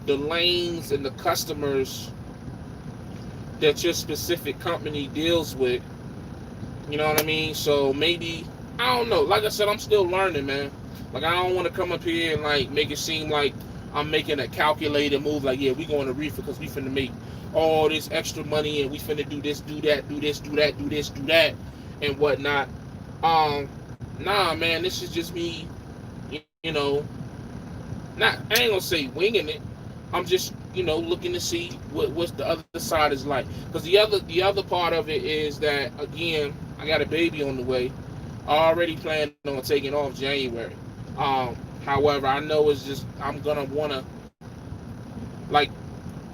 the lanes and the customers that your specific company deals with. You know what I mean? So maybe, I don't know. Like I said, I'm still learning, man. Like, I don't want to come up here and like make it seem like I'm making a calculated move. Like, yeah, we going to reefer because we finna make all this extra money and we finna do this, do that, do this, do that, do this, do that, and whatnot. Nah, man, this is just me. You know, I ain't gonna say winging it. I'm just, you know, looking to see what's the other side is like. Because the other part of it is that, again, I got a baby on the way. I already planned on taking off January. However, I know it's just, I'm gonna wanna, like,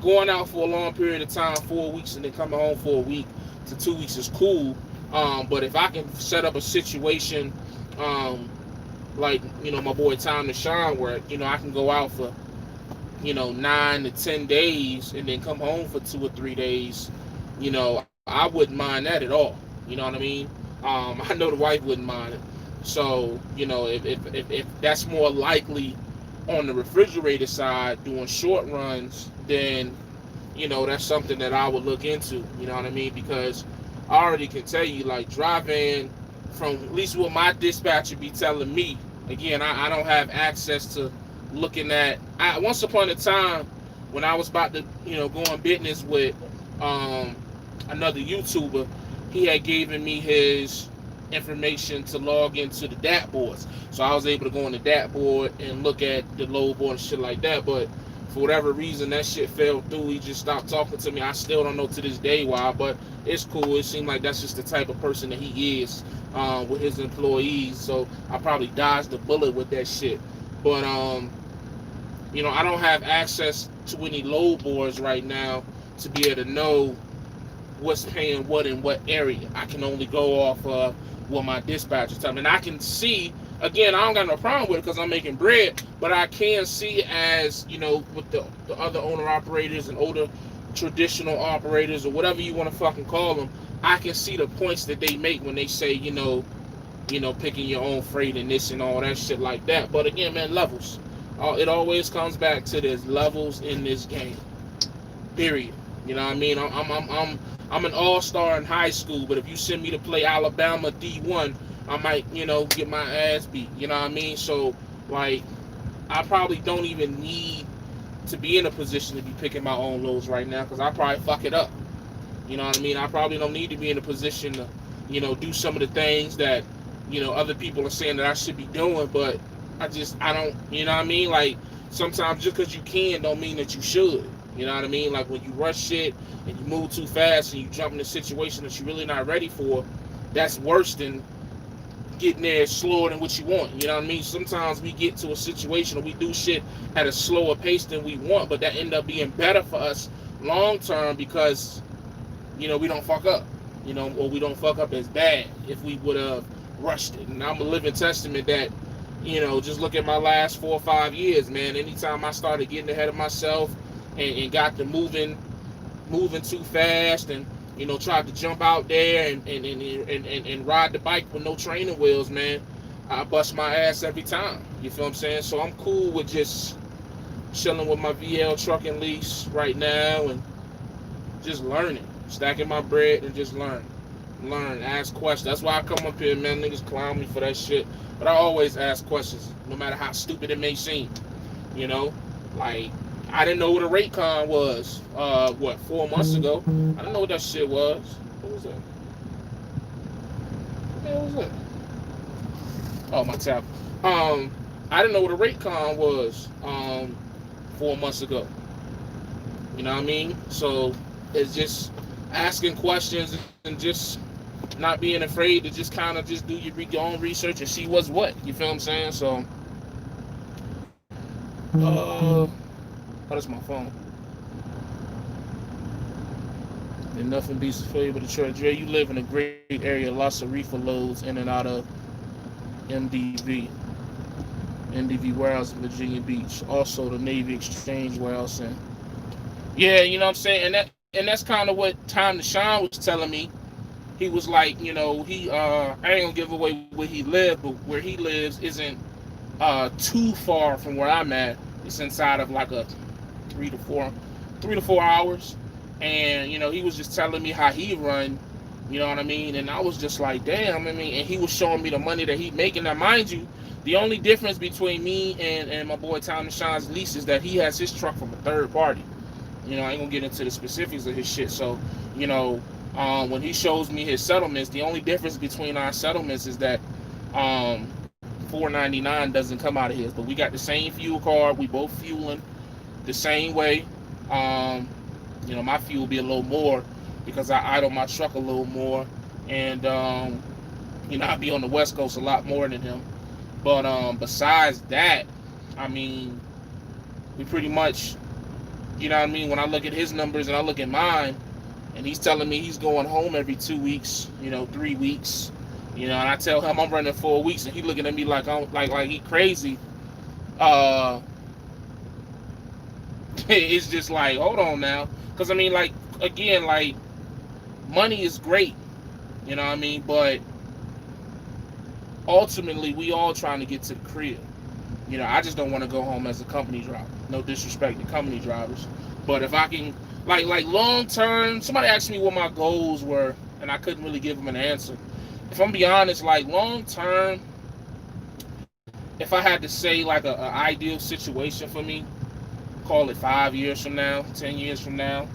going out for a long period of time, 4 weeks, and then coming home for a week to 2 weeks is cool. But if I can set up a situation, like, you know, my boy Time to Shine, where, you know, I can go out for, you know, 9 to 10 days and then come home for 2 or 3 days, you know, I wouldn't mind that at all. You know what I mean? I know the wife wouldn't mind it. So, you know, if that's more likely on the refrigerator side, doing short runs, then, you know, that's something that I would look into. You know what I mean? Because I already can tell you, like, driving, from at least what my dispatcher be telling me, again, I don't have access to looking at. Once upon a time, when I was about to, you know, go on business with another YouTuber, he had given me his information to log into the DAT boards. So I was able to go on the DAT board and look at the load board and shit like that. But for whatever reason, that shit fell through. He just stopped talking to me. I still don't know to this day why, but it's cool. It seemed like that's just the type of person that he is with his employees. So I probably dodged the bullet with that shit. But you know, I don't have access to any load boards right now to be able to know what's paying what in what area. I can only go off of what my dispatchers tell me. And I can see, again, I don't got no problem with it because I'm making bread, but I can see, as, you know, with the other owner-operators and older traditional operators, or whatever you want to fucking call them, I can see the points that they make when they say, you know, picking your own freight and this and all that shit like that. But again, man, levels. It always comes back to there's levels in this game. Period. You know what I mean? I'm an all-star in high school, but if you send me to play Alabama D1, I might, you know, get my ass beat. You know what I mean? So, like, I probably don't even need to be in a position to be picking my own loads right now, because I probably fuck it up. You know what I mean? I probably don't need to be in a position to, do some of the things that, other people are saying that I should be doing, but I don't, you know what I mean? Like, sometimes just because you can don't mean that you should. You know what I mean? Like, when you rush shit and you move too fast and you jump in a situation that you're really not ready for, that's worse than getting there slower than what you want. You know what I mean? Sometimes we get to a situation or we do shit at a slower pace than we want, but that end up being better for us long term because, we don't fuck up. Or we don't fuck up as bad if we would have rushed it. And I'm a living testament that, just look at my last 4 or 5 years, man. Anytime I started getting ahead of myself and got to moving too fast and, tried to jump out there and ride the bike with no training wheels, man, I bust my ass every time. You feel what I'm saying? So I'm cool with just chilling with my VL truck and lease right now and just learning, stacking my bread and just learn, ask questions. That's why I come up here, man. Niggas clown me for that shit, but I always ask questions, no matter how stupid it may seem. Like, I didn't know what a rate con was, 4 months ago. I didn't know what that shit was. What was that? What the hell was that? Oh, my tab. I didn't know what a rate con was, 4 months ago. You know what I mean? So it's just asking questions and just not being afraid to just kind of just do your own research and see what's what. You feel what I'm saying? So, oh, that's my phone. And nothing beats the flavor of the church. Dre, you live in a great area, lots of reefer loads in and out of MDV warehouse in Virginia Beach. Also the Navy Exchange warehouse. And yeah, you know what I'm saying? And that's kind of what Time to Shine was telling me. He was like, he I ain't gonna give away where he lived, but where he lives isn't too far from where I'm at. It's inside of like a 3 to 4 hours. And he was just telling me how he run, you know what I mean? And I was just like, damn, I mean, and he was showing me the money that he making. Now, mind you, the only difference between me and my boy Time to Shine's lease is that he has his truck from a third party. I ain't gonna get into the specifics of his shit. So, when he shows me his settlements, the only difference between our settlements is that $4.99 doesn't come out of his, but we got the same fuel card. We both fueling the same way. My fuel will be a little more because I idle my truck a little more, and I'll be on the West Coast a lot more than him. But besides that, I mean, we pretty much, you know what I mean, when I look at his numbers and I look at mine, and he's telling me he's going home every 2 weeks, 3 weeks, and I tell him I'm running 4 weeks, and he looking at me like I'm like he crazy. It's just like, hold on now, because I mean, like, again, like, money is great, you know what I mean, but ultimately we all trying to get to the crib. I just don't want to go home as a company driver. No disrespect to company drivers, but if I can, like long term, somebody asked me what my goals were, and I couldn't really give them an answer. If I'm be honest, like long term, if I had to say like a ideal situation for me, call it 5 years from now, 10 years from now,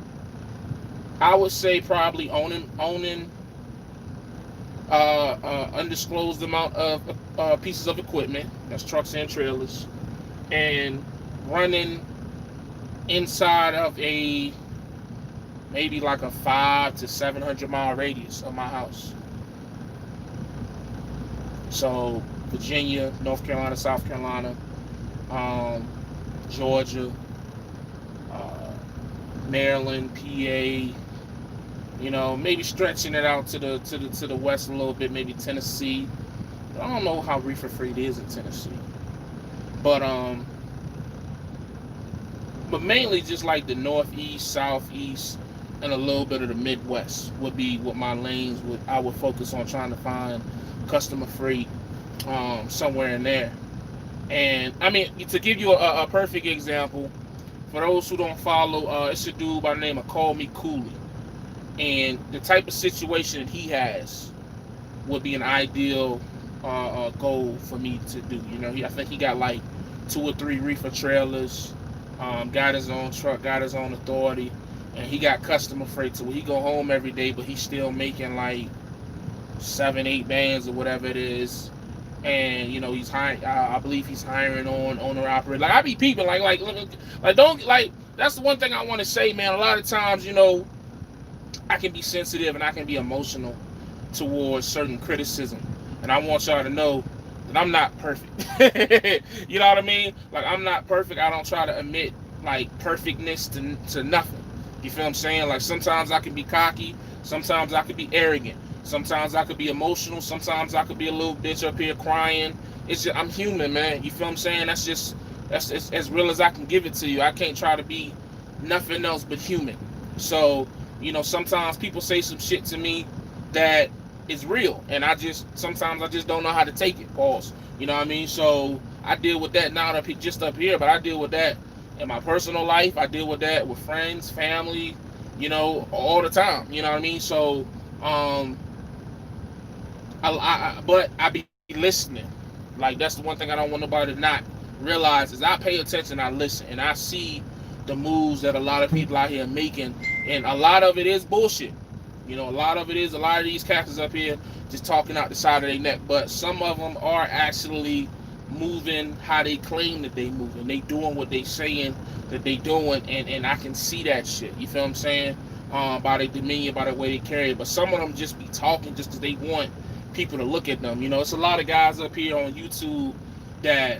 I would say probably owning undisclosed amount of pieces of equipment, that's trucks and trailers, and running inside of a maybe like a 500 to 700 mile radius of my house. So Virginia, North Carolina, South Carolina, Georgia, Maryland, PA, maybe stretching it out to the west a little bit, maybe Tennessee. I don't know how reefer free it is in Tennessee, but mainly just like the northeast, southeast, and a little bit of the Midwest would be what my lanes I would focus on, trying to find customer freight somewhere in there. And I mean, to give you a perfect example, for those who don't follow, it's a dude by the name of Call Me Cooley. And the type of situation that he has would be an ideal goal for me to do. I think he got like 2 or 3 reefer trailers. Got his own truck, got his own authority, and he got customer freight. So he go home every day, but he's still making like 7, 8 bands or whatever it is. And he's hiring. I believe he's hiring on owner operator. Like I be peeping, like don't like. That's the one thing I want to say, man. A lot of times, I can be sensitive and I can be emotional towards certain criticism, and I want y'all to know that I'm not perfect. You know what I mean? Like I'm not perfect. I don't try to admit like perfectness to nothing. You feel what I'm saying? Like sometimes I can be cocky, sometimes I can be arrogant, sometimes I could be emotional, sometimes I could be a little bitch up here crying. It's just I'm human, man. You feel what I'm saying? That's as real as I can give it to you. I can't try to be nothing else but human. So sometimes people say some shit to me that is real, and sometimes I just don't know how to take it. Pause. You know what I mean? So I deal with that not just up here, but I deal with that in my personal life. I deal with that with friends, family, all the time. You know what I mean? So, but I be listening. Like that's the one thing I don't want nobody to not realize is I pay attention, I listen, and I see the moves that a lot of people out here are making, and a lot of it is bullshit. A lot of these cats up here just talking out the side of their neck, but some of them are actually moving how they claim that they moving. They doing what they saying that they doing, and I can see that shit. You feel what I'm saying? By their demeanor, by the way they carry it. But some of them just be talking just because they want people to look at them. It's a lot of guys up here on YouTube that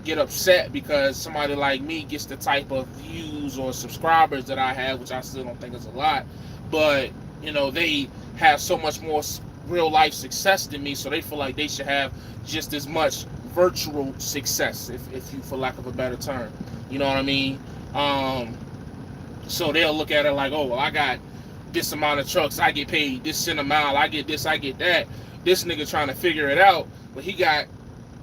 get upset because somebody like me gets the type of views or subscribers that I have, which I still don't think is a lot, but they have so much more real life success than me, so they feel like they should have just as much virtual success, if you, for lack of a better term, you know what I mean? So they'll look at it like, oh well, I got this amount of trucks, I get paid this cent a mile, I get this, I get that. This nigga trying to figure it out, but he got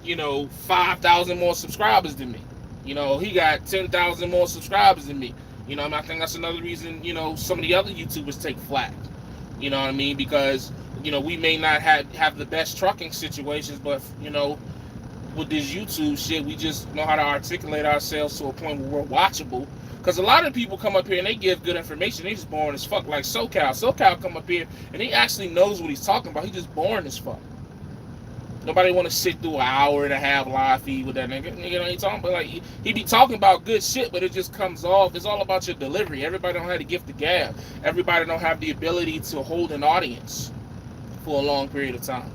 5,000 more subscribers than me. He got 10,000 more subscribers than me. I think that's another reason, some of the other YouTubers take flack. You know what I mean? Because, we may not have the best trucking situations, but, with this YouTube shit, we just know how to articulate ourselves to a point where we're watchable. Because a lot of people come up here and they give good information. They just boring as fuck. Like SoCal come up here and he actually knows what he's talking about. He just boring as fuck. Nobody want to sit through an hour and a half live feed with that nigga. Nigga ain't talking, but like he be talking about good shit, but it just comes off. It's all about your delivery. Everybody don't have the gift of gab. Everybody don't have the ability to hold an audience for a long period of time.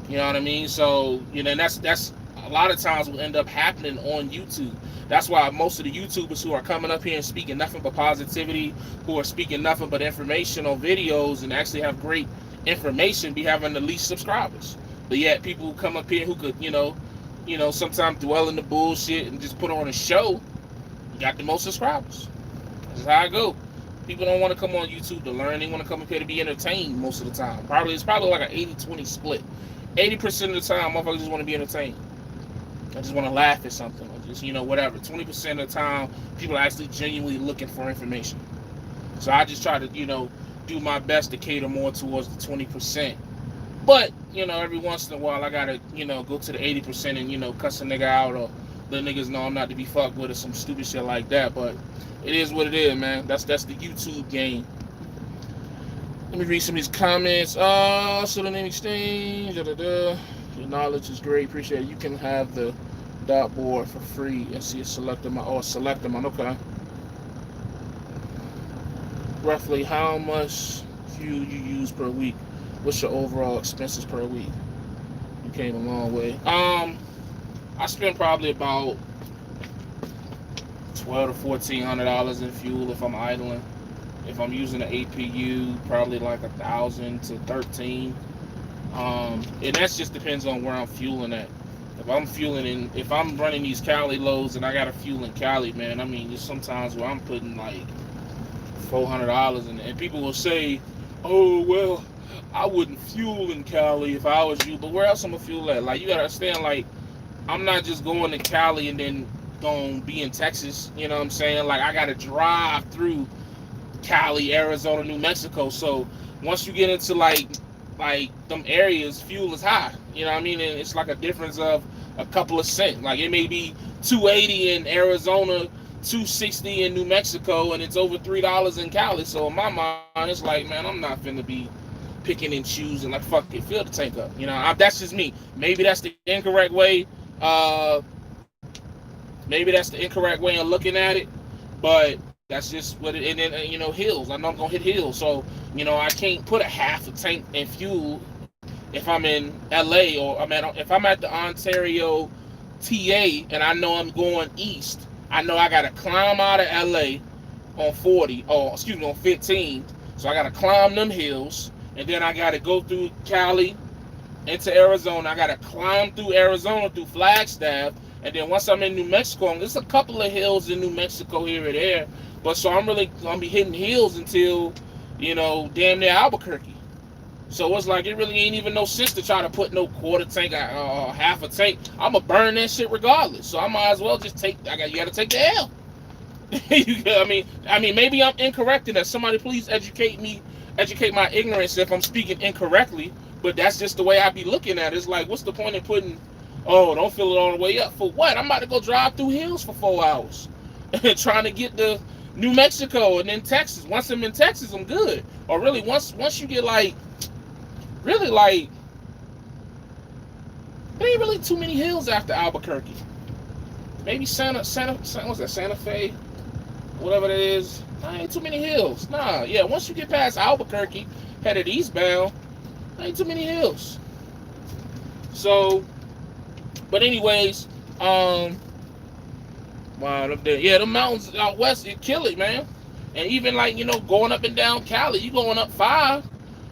You know what I mean? So and that's a lot of times will end up happening on YouTube. That's why most of the YouTubers who are coming up here and speaking nothing but positivity, who are speaking nothing but information on videos and actually have great information, be having the least subscribers. But yet people who come up here who could, sometimes dwell in the bullshit and just put on a show, got the most subscribers. That's how I go. People don't want to come on YouTube to learn. They want to come up here to be entertained most of the time. It's probably like an 80-20 split. 80% of the time, motherfuckers just want to be entertained. I just want to laugh at something. Or just, whatever. 20% of the time, people are actually genuinely looking for information. So I just try to, do my best to cater more towards the 20%. But, every once in a while, I got to, go to the 80% and, cuss a nigga out or let niggas know I'm not to be fucked with or some stupid shit like that. But it is what it is, man. That's the YouTube game. Let me read some of these comments. Pseudonym exchange. Your knowledge is great. Appreciate it. You can have the dot board for free and see a select amount. Oh, select amount. Okay. Roughly how much fuel you use per week? What's your overall expenses per week? You came a long way. I spend probably about $1,200 to $1,400 in fuel if I'm idling. If I'm using an APU, probably like $1,000 to $1,300. And that just depends on where I'm fueling at. If I'm running these Cali loads and I got to fuel in Cali, man, I mean, there's sometimes where I'm putting like $400 in it. And people will say, oh, well, I wouldn't fuel in Cali if I was you, but where else I'm gonna fuel at? Like, you gotta understand, like, I'm not just going to Cali and then gonna be in Texas, you know what I'm saying? Like, I gotta drive through Cali, Arizona, New Mexico. So once you get into like them areas, fuel is high. You know what I mean? And it's like a difference of a couple of cents. Like, it may be $2.80 in Arizona $2.60 in New Mexico and it's over $3 in Cali. So in my mind, it's like, man, I'm not finna be picking and choosing. Like, fuck it, fill the tank up. That's just me. Maybe that's the incorrect way. Maybe that's the incorrect way of looking at it. But that's just what it. And then hills. I know I'm gonna hit hills. So I can't put a half a tank in fuel if I'm in LA or if I'm at the Ontario TA and I know I'm going east. I know I gotta climb out of LA on 40, or excuse me, on 15. So I gotta climb them hills, and then I gotta go through Cali into Arizona. I gotta climb through Arizona through Flagstaff, and then once I'm in New Mexico, there's a couple of hills in New Mexico here or there. But so I'm really gonna be hitting hills until damn near Albuquerque. So it's like it really ain't even no sense to try to put no quarter tank or half a tank. I'ma burn that shit regardless. So I might as well just take. You gotta take the L. I mean, maybe I'm incorrect in that. Somebody please educate my ignorance if I'm speaking incorrectly. But that's just the way I be looking at it. It's like, what's the point in putting? Oh, don't fill it all the way up for what? I'm about to go drive through hills for 4 hours, trying to get to New Mexico and then Texas. Once I'm in Texas, I'm good. Or really, once you get really there ain't really too many hills after Albuquerque. Maybe Santa what's that, Santa Fe? Whatever that is. Nah, ain't too many hills. Nah, yeah, once you get past Albuquerque, headed eastbound, ain't too many hills. So, but anyways, wow, the mountains out west, it kill it, man. And even going up and down Cali, you going up 5,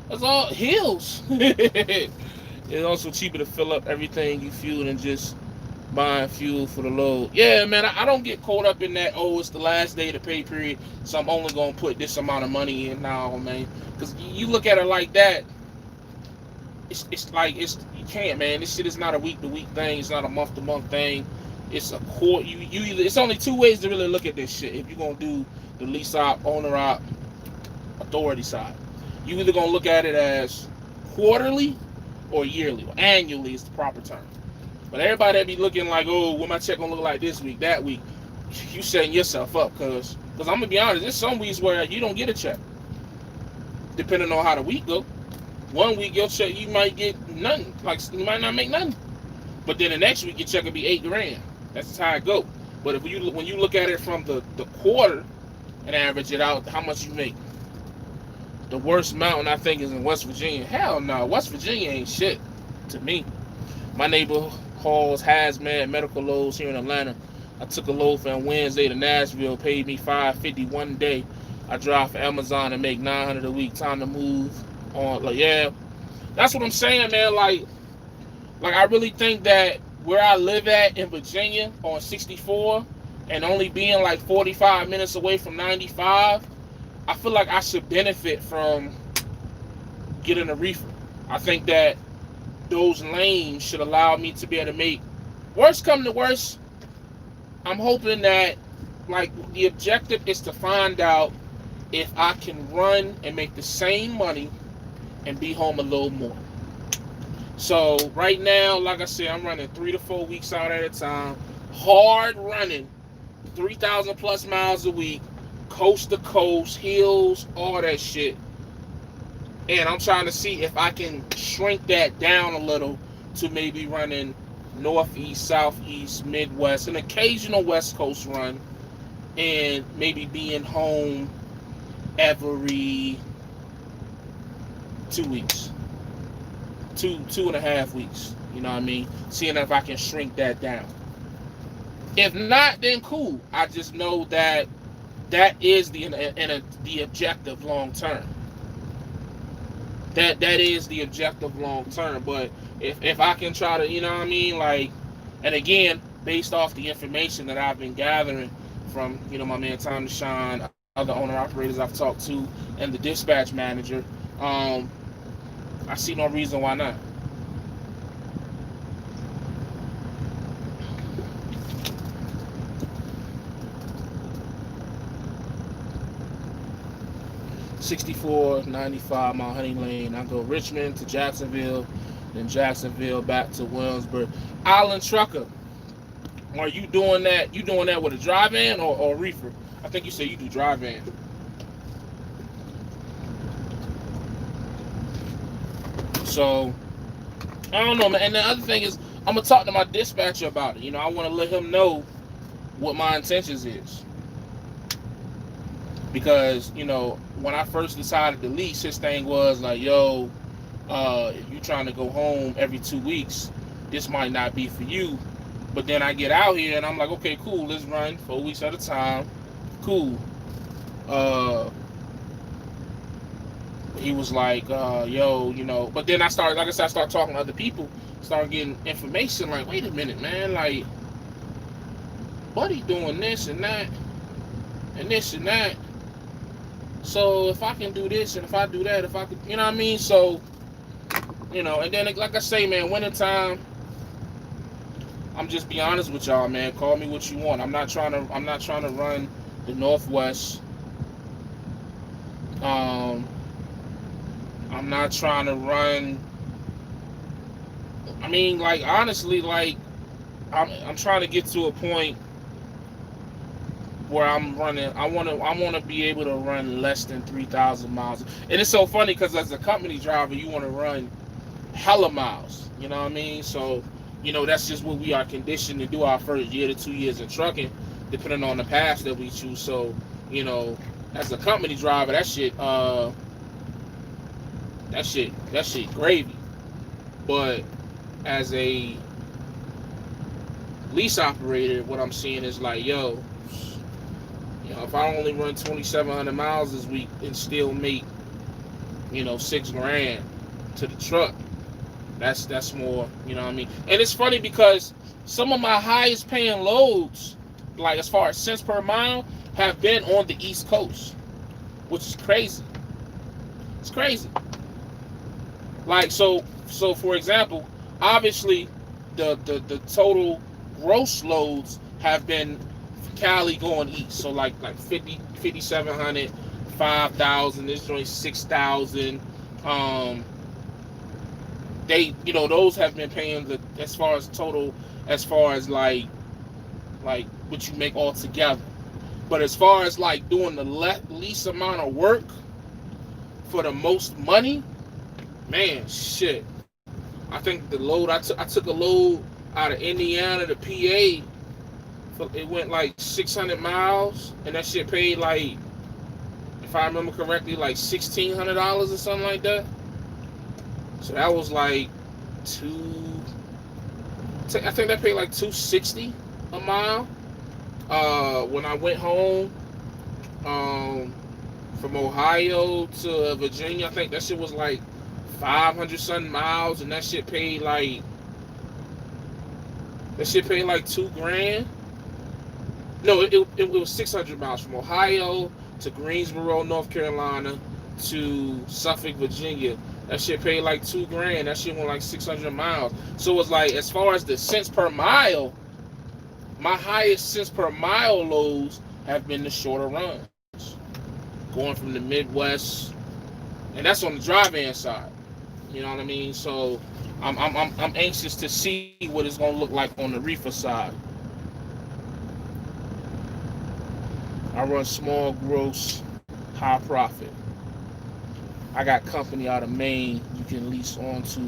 that's all hills. It's also cheaper to fill up everything you fuel than just buying fuel for the load. Yeah, man, I don't get caught up in that, oh, it's the last day of the pay period, so I'm only going to put this amount of money in now, man. Because you look at it like that, it's like, you can't, man. This shit is not a week-to-week thing. It's not a month-to-month thing. It's a quarter. It's only 2 ways to really look at this shit if you're going to do the lease op, owner op, authority side. You either going to look at it as quarterly or yearly, or annually is the proper term. But everybody that be looking like, oh, what my check gonna look like this week, that week, you setting yourself up, cause I'm gonna be honest, there's some weeks where you don't get a check, depending on how the week go. One week your check, you might get nothing, like you might not make nothing, but then the next week your check will be $8,000. That's just how it go. But when you look at it from the quarter and average it out, how much you make. The worst mountain I think is in West Virginia. Hell no, West Virginia ain't shit to me. My neighbor hauls hazmat medical loads here in Atlanta. I took a load from Wednesday to Nashville, paid me $550 one day. I drive for Amazon and make $900 a week. Time to move on. Like, yeah, that's what I'm saying, man. Like I really think that where I live at in Virginia on 64 and only being like 45 minutes away from 95, I feel like I should benefit from getting a reefer. I think that those lanes should allow me to be able to make, worst come to worst, I'm hoping that the objective is to find out if I can run and make the same money and be home a little more. So right now, like I said, I'm running 3 to 4 weeks out at a time, hard running, 3,000 plus miles a week, coast to coast, hills, all that shit. And I'm trying to see if I can shrink that down a little to maybe running northeast, southeast, midwest, an occasional west coast run, and maybe being home every 2 weeks, 2.5 weeks. You know what I mean? Seeing if I can shrink that down. If not, then cool. I just know that is the objective long term. That is the objective long term. But if I can try to, you know what I mean, and again, based off the information that I've been gathering from, my man Tom DeShawn, other owner operators I've talked to, and the dispatch manager, I see no reason why not. '64 95 mile Honey Lane. I go Richmond to Jacksonville, then Jacksonville back to Williamsburg. Island Trucker. Are you doing that? You doing that with a dry van or a reefer? I think you said you do dry van. So I don't know, man. And the other thing is, I'm gonna talk to my dispatcher about it. You know, I want to let him know what my intentions is, because you know, when I first decided to lease, his thing was like, yo, if you trying to go home every 2 weeks, this might not be for you. But then I get out here and I'm like, okay, cool, let's run 4 weeks at a time. Cool. Uh, he was like, yo, you know, but then I started, like I said, I started talking to other people, started getting information like, wait a minute, man, like, buddy doing this and that, and this and that. So if I can do this and if I do that, if I could, you know what I mean? So, you know, and then like I say, man, wintertime, I'm just be honest with y'all, man. Call me what you want. I'm not trying to run the Northwest. I'm not trying to run. I mean, like honestly, like I'm trying to get to a point where I'm running. I want to be able to run less than 3,000 miles. And it's so funny because as a company driver, you want to run hella miles. You know what I mean? So, you know, that's just what we are conditioned to do our first year to 2 years in trucking, depending on the path that we choose. So, you know, as a company driver, that shit gravy. But as a lease operator, what I'm seeing is like, yo, you know, if I only run 2,700 miles this week and still make, you know, $6,000 to the truck, that's more, you know what I mean? And it's funny because some of my highest paying loads, like as far as cents per mile, have been on the East Coast, which is crazy. It's crazy. Like, so for example, obviously the total gross loads have been Cali going east. So like 50, 5,700, 5,000, this joint 6,000. They, you know, those have been paying the, as far as total, as far as like what you make all together. But as far as like doing the least amount of work for the most money, man, shit. I think the load I took a load out of Indiana to PA. It went like 600 miles, and that shit paid like, if I remember correctly, like $1,600 or something like that. So that was like I think that paid like $260 a mile. When I went home from Ohio to Virginia, I think that shit was like 500 something miles, and that shit paid like $2,000. No, it was 600 miles from Ohio to Greensboro, North Carolina to Suffolk, Virginia. That shit paid like $2,000. That shit went like 600 miles. So it was like, as far as the cents per mile, my highest cents per mile loads have been the shorter runs, going from the Midwest, and that's on the dry van side. You know what I mean? So I'm anxious to see what it's gonna look like on the reefer side. I run small, gross, high profit. I got company out of Maine you can lease on to,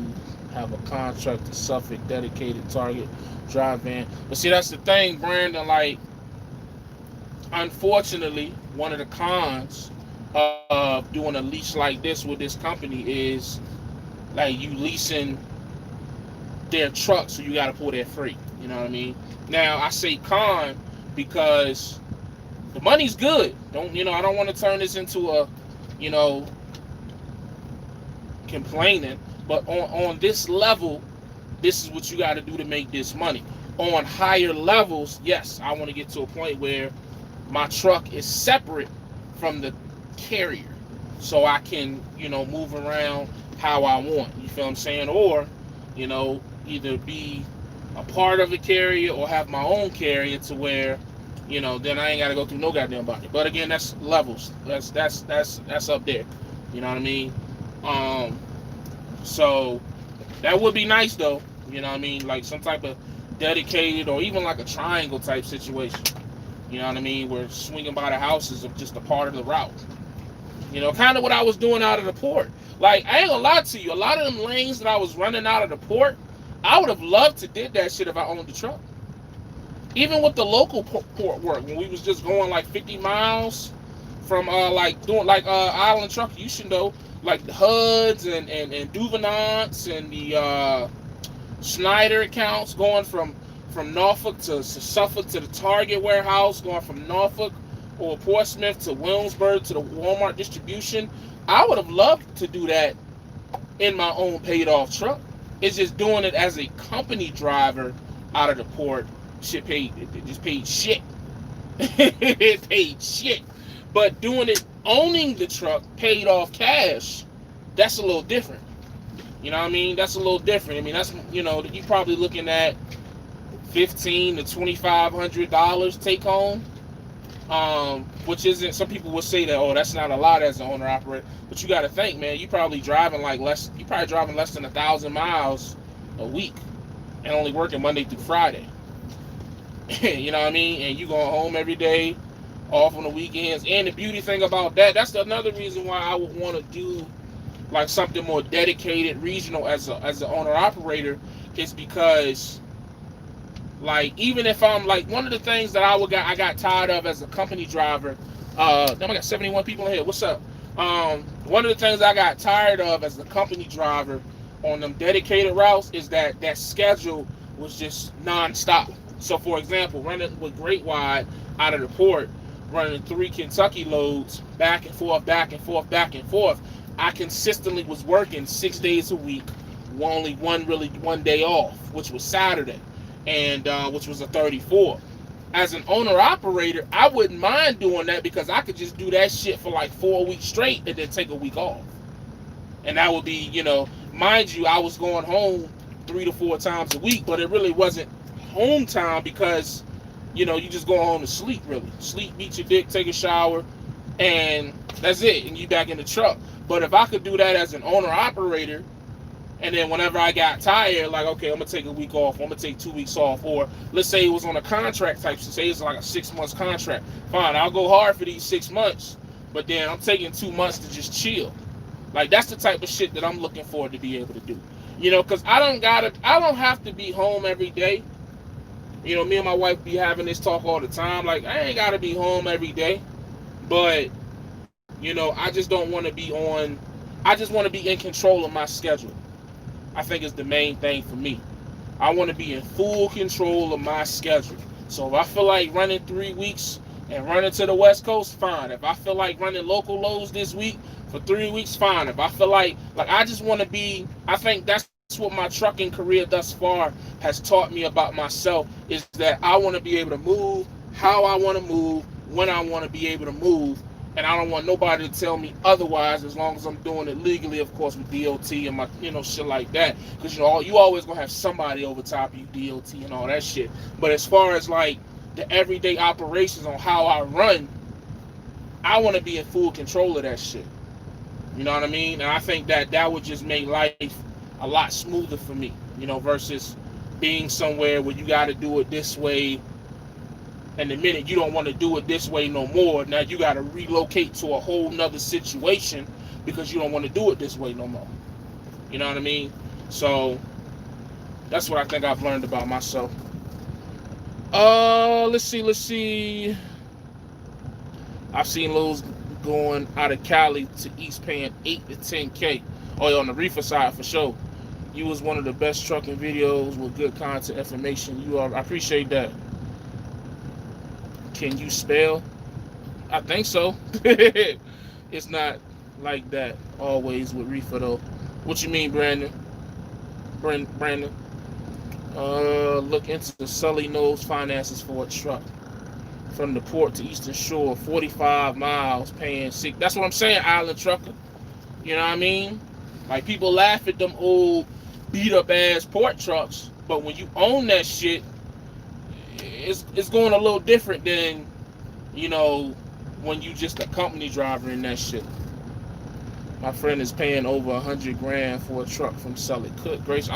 have a contract to Suffolk, dedicated target, dry van. But see, that's the thing, Brandon. Like, unfortunately, one of the cons of doing a lease like this with this company is, like, you leasing their truck, so you got to pull their freight. You know what I mean? Now, I say con because the money's good. I don't want to turn this into a, you know, complaining, but on this level, this is what you got to do to make this money. On higher levels, yes, I want to get to a point where my truck is separate from the carrier, so I can, you know, move around how I want. You feel what I'm saying? Or, you know, either be a part of a carrier or have my own carrier to where, you know, then I ain't got to go through no goddamn body. But again, that's levels. That's up there. You know what I mean? So that would be nice though. You know what I mean? Like some type of dedicated or even like a triangle type situation. You know what I mean? Where swinging by the houses is just a part of the route. You know, kind of what I was doing out of the port. Like, I ain't gonna lie to you, a lot of them lanes that I was running out of the port, I would have loved to did that shit if I owned the truck. Even with the local port work, when we was just going like 50 miles from like doing like island truck, you should know, like the HUDs and Duvenants and the Schneider accounts going from Norfolk to Suffolk to the Target warehouse, going from Norfolk or Portsmouth to Williamsburg to the Walmart distribution. I would have loved to do that in my own paid off truck. It's just doing it as a company driver out of the port. Shit paid, it just paid shit. It paid shit. But doing it, owning the truck, paid off cash, that's a little different. You know what I mean? That's a little different. I mean, that's, you know, you're probably looking at $1,500 to $2,500 take home. Which isn't, some people would say that, oh, that's not a lot as an owner operator. But you got to think, man, you probably driving less than 1,000 miles a week and only working Monday through Friday. You know what I mean? And you going home every day, off on the weekends. And the beauty thing about that, that's another reason why I would want to do like something more dedicated, regional as an owner operator, is because, like, even if I'm like, one of the things that I got tired of as a company driver, damn, I got 71 people in here. What's up? One of the things I got tired of as a company driver on them dedicated routes is that schedule was just non-stop. So, for example, running with Great Wide out of the port, running 3 Kentucky loads back and forth, back and forth, back and forth, I consistently was working 6 days a week, only one day off, which was Saturday, and which was a 34. As an owner operator, I wouldn't mind doing that because I could just do that shit for like 4 weeks straight and then take a week off. And that would be, you know, mind you, I was going home 3 to 4 times a week, but it really wasn't home time because, you know, you just go home to sleep, really. Sleep, beat your dick, take a shower, and that's it, and you back in the truck. But if I could do that as an owner operator, and then whenever I got tired, like, okay, I'm gonna take a week off, I'm gonna take 2 weeks off, or let's say it was on a contract type, so say it's like a 6 months contract. Fine, I'll go hard for these 6 months, but then I'm taking 2 months to just chill. Like, that's the type of shit that I'm looking forward to be able to do. You know, because I don't have to be home every day. You know, me and my wife be having this talk all the time. Like, I ain't gotta be home every day, but, you know, I just don't want to be I just want to be in control of my schedule. I think is the main thing for me. I want to be in full control of my schedule. So if I feel like running 3 weeks and running to the West Coast, fine. If I feel like running local loads this week for 3 weeks, fine. If I feel like I just want to be, I think that's what my trucking career thus far has taught me about myself, is that I want to be able to move how I want to move, when I want to be able to move, and I don't want nobody to tell me otherwise, as long as I'm doing it legally, of course, with DOT and my, you know, shit like that. Because, you know, you always gonna have somebody over top of you, DOT and all that shit. But as far as like the everyday operations on how I run, I want to be in full control of that shit. You know what I mean? And I think that would just make life a lot smoother for me, you know, versus being somewhere where you got to do it this way, and the minute you don't want to do it this way no more, now you got to relocate to a whole nother situation because you don't want to do it this way no more. You know what I mean? So that's what I think I've learned about myself. Let's see. I've seen loads going out of Cali to East paying 8 to 10K. Oh, yeah, on the reefer side for sure. You was one of the best trucking videos with good content information. I appreciate that. Can you spell? I think so. It's not like that always with reefer though. What you mean, Brandon? Brandon. Look into the Sully Nose finances for a truck from the port to Eastern Shore, 45 miles, paying $6. That's what I'm saying, island trucker. You know what I mean? Like, people laugh at them old beat up ass port trucks, but when you own that shit, it's going a little different than, you know, when you just a company driver in that shit. My friend is paying over 100 grand for a truck from Sully. Good gracious.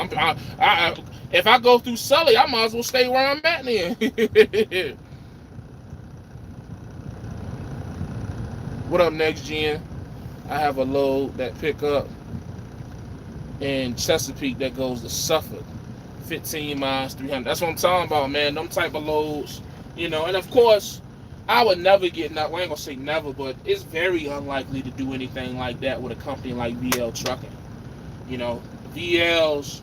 If I go through Sully, I might as well stay where I'm at then. What up, next gen? I have a load that pick up in Chesapeake that goes to Suffolk. 15 miles, 300. That's what I'm talking about, man. Them type of loads, and of course, I would never get, well, I ain't gonna say never, but it's very unlikely to do anything like that with a company like VL Trucking. VL's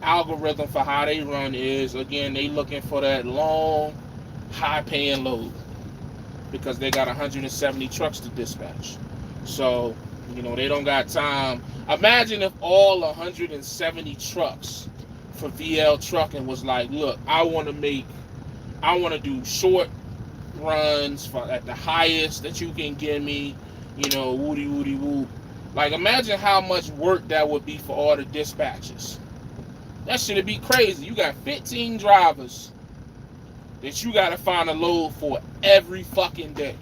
algorithm for how they run is, again, they looking for that long, high-paying load because they got 170 trucks to dispatch. So, they don't got time. Imagine if all 170 trucks for VL Trucking was like, look, I want to do short runs at the highest that you can give me, woody woody woo. Like, imagine how much work that would be for all the dispatches. That should be crazy. You got 15 drivers that you got to find a load for every fucking day.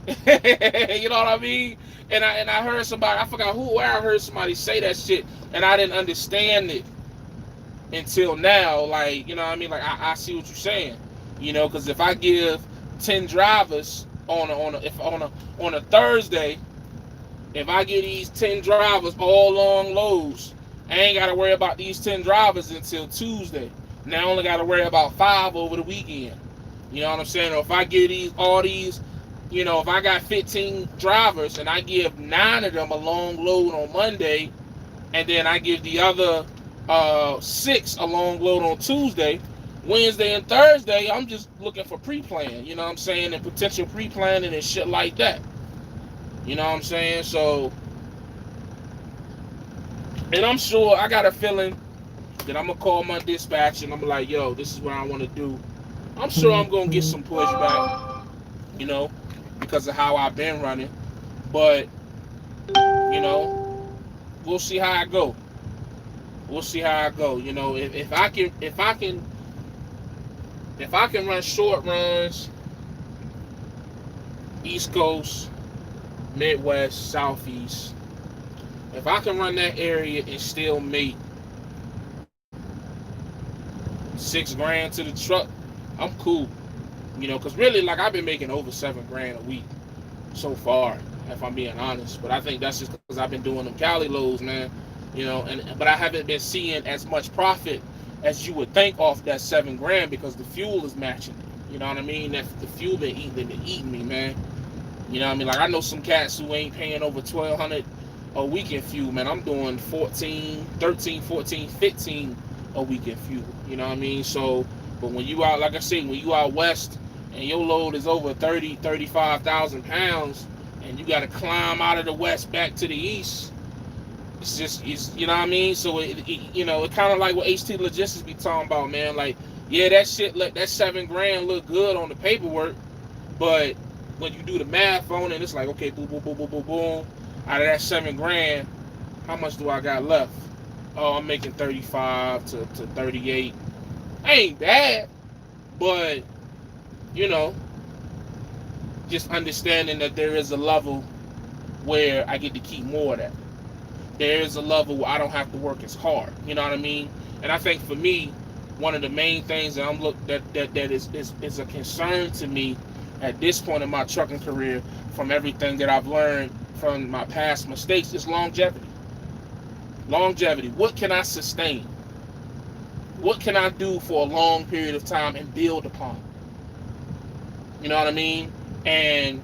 You know what I mean? And I heard somebody, I forgot where I heard somebody say that shit, and I didn't understand it until now. Like, you know what I mean? Like, I see what you're saying. Because if I give 10 drivers on a Thursday, if I get these 10 drivers all long loads, I ain't got to worry about these 10 drivers until Tuesday. Now I only got to worry about 5 over the weekend. You know what I'm saying? Or if I get all these, if I got 15 drivers and I give 9 of them a long load on Monday, and then I give the other 6 a long load on Tuesday, Wednesday and Thursday, I'm just looking for pre-plan, you know what I'm saying, and potential pre-planning and shit like that. You know what I'm saying? So, and I'm sure, I got a feeling that I'm going to call my dispatch and I'm like, yo, this is what I want to do. I'm sure I'm going to get some pushback, because of how I've been running. But, we'll see how I go. We'll see how I go. If I can run short runs, East Coast, Midwest, Southeast, if I can run that area and still make $6,000 to the truck, I'm cool. Because really, like, I've been making over $7,000 a week so far, if I'm being honest. But I think that's just because I've been doing them Cali loads, man. But I haven't been seeing as much profit as you would think off that $7,000 because the fuel is matching it. You know what I mean? That the fuel been eating me, man. You know what I mean? Like, I know some cats who ain't paying over $1,200 a week in fuel, man. I'm doing 14, 13, 14, 15 a week in fuel. You know what I mean? So, but when you out, like I said, when you out west and your load is over 30, 35,000 pounds and you got to climb out of the west back to the east, it's you know what I mean? So it kind of like what HT Logistics be talking about, man. Like, yeah, that shit, that $7,000 look good on the paperwork, but when you do the math on it, it's like, okay, boom, boom, boom, boom, boom, boom. Out of that $7,000, how much do I got left? Oh, I'm making 35 to 38. Ain't bad, but just understanding that there is a level where I get to keep more of that. There is a level where I don't have to work as hard. You know what I mean? And I think for me, one of the main things that that is a concern to me at this point in my trucking career, from everything that I've learned from my past mistakes, is longevity. Longevity. What can I sustain? What can I do for a long period of time and build upon? You know what I mean? And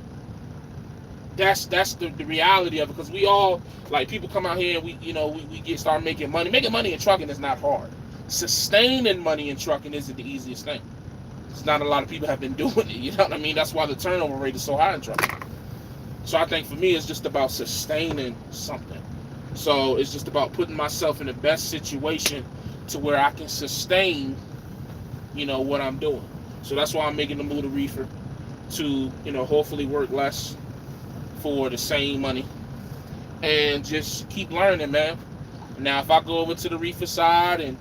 that's the reality of it, because we all, like, people come out here and we start making money. Making money in trucking is not hard. Sustaining money in trucking isn't the easiest thing. It's not a lot of people have been doing it. You know what I mean? That's why the turnover rate is so high in trucking. So I think for me, it's just about sustaining something. So it's just about putting myself in the best situation to where I can sustain, what I'm doing. So that's why I'm making the move to reefer, to, hopefully work less for the same money and just keep learning, man. Now, if I go over to the reefer side and,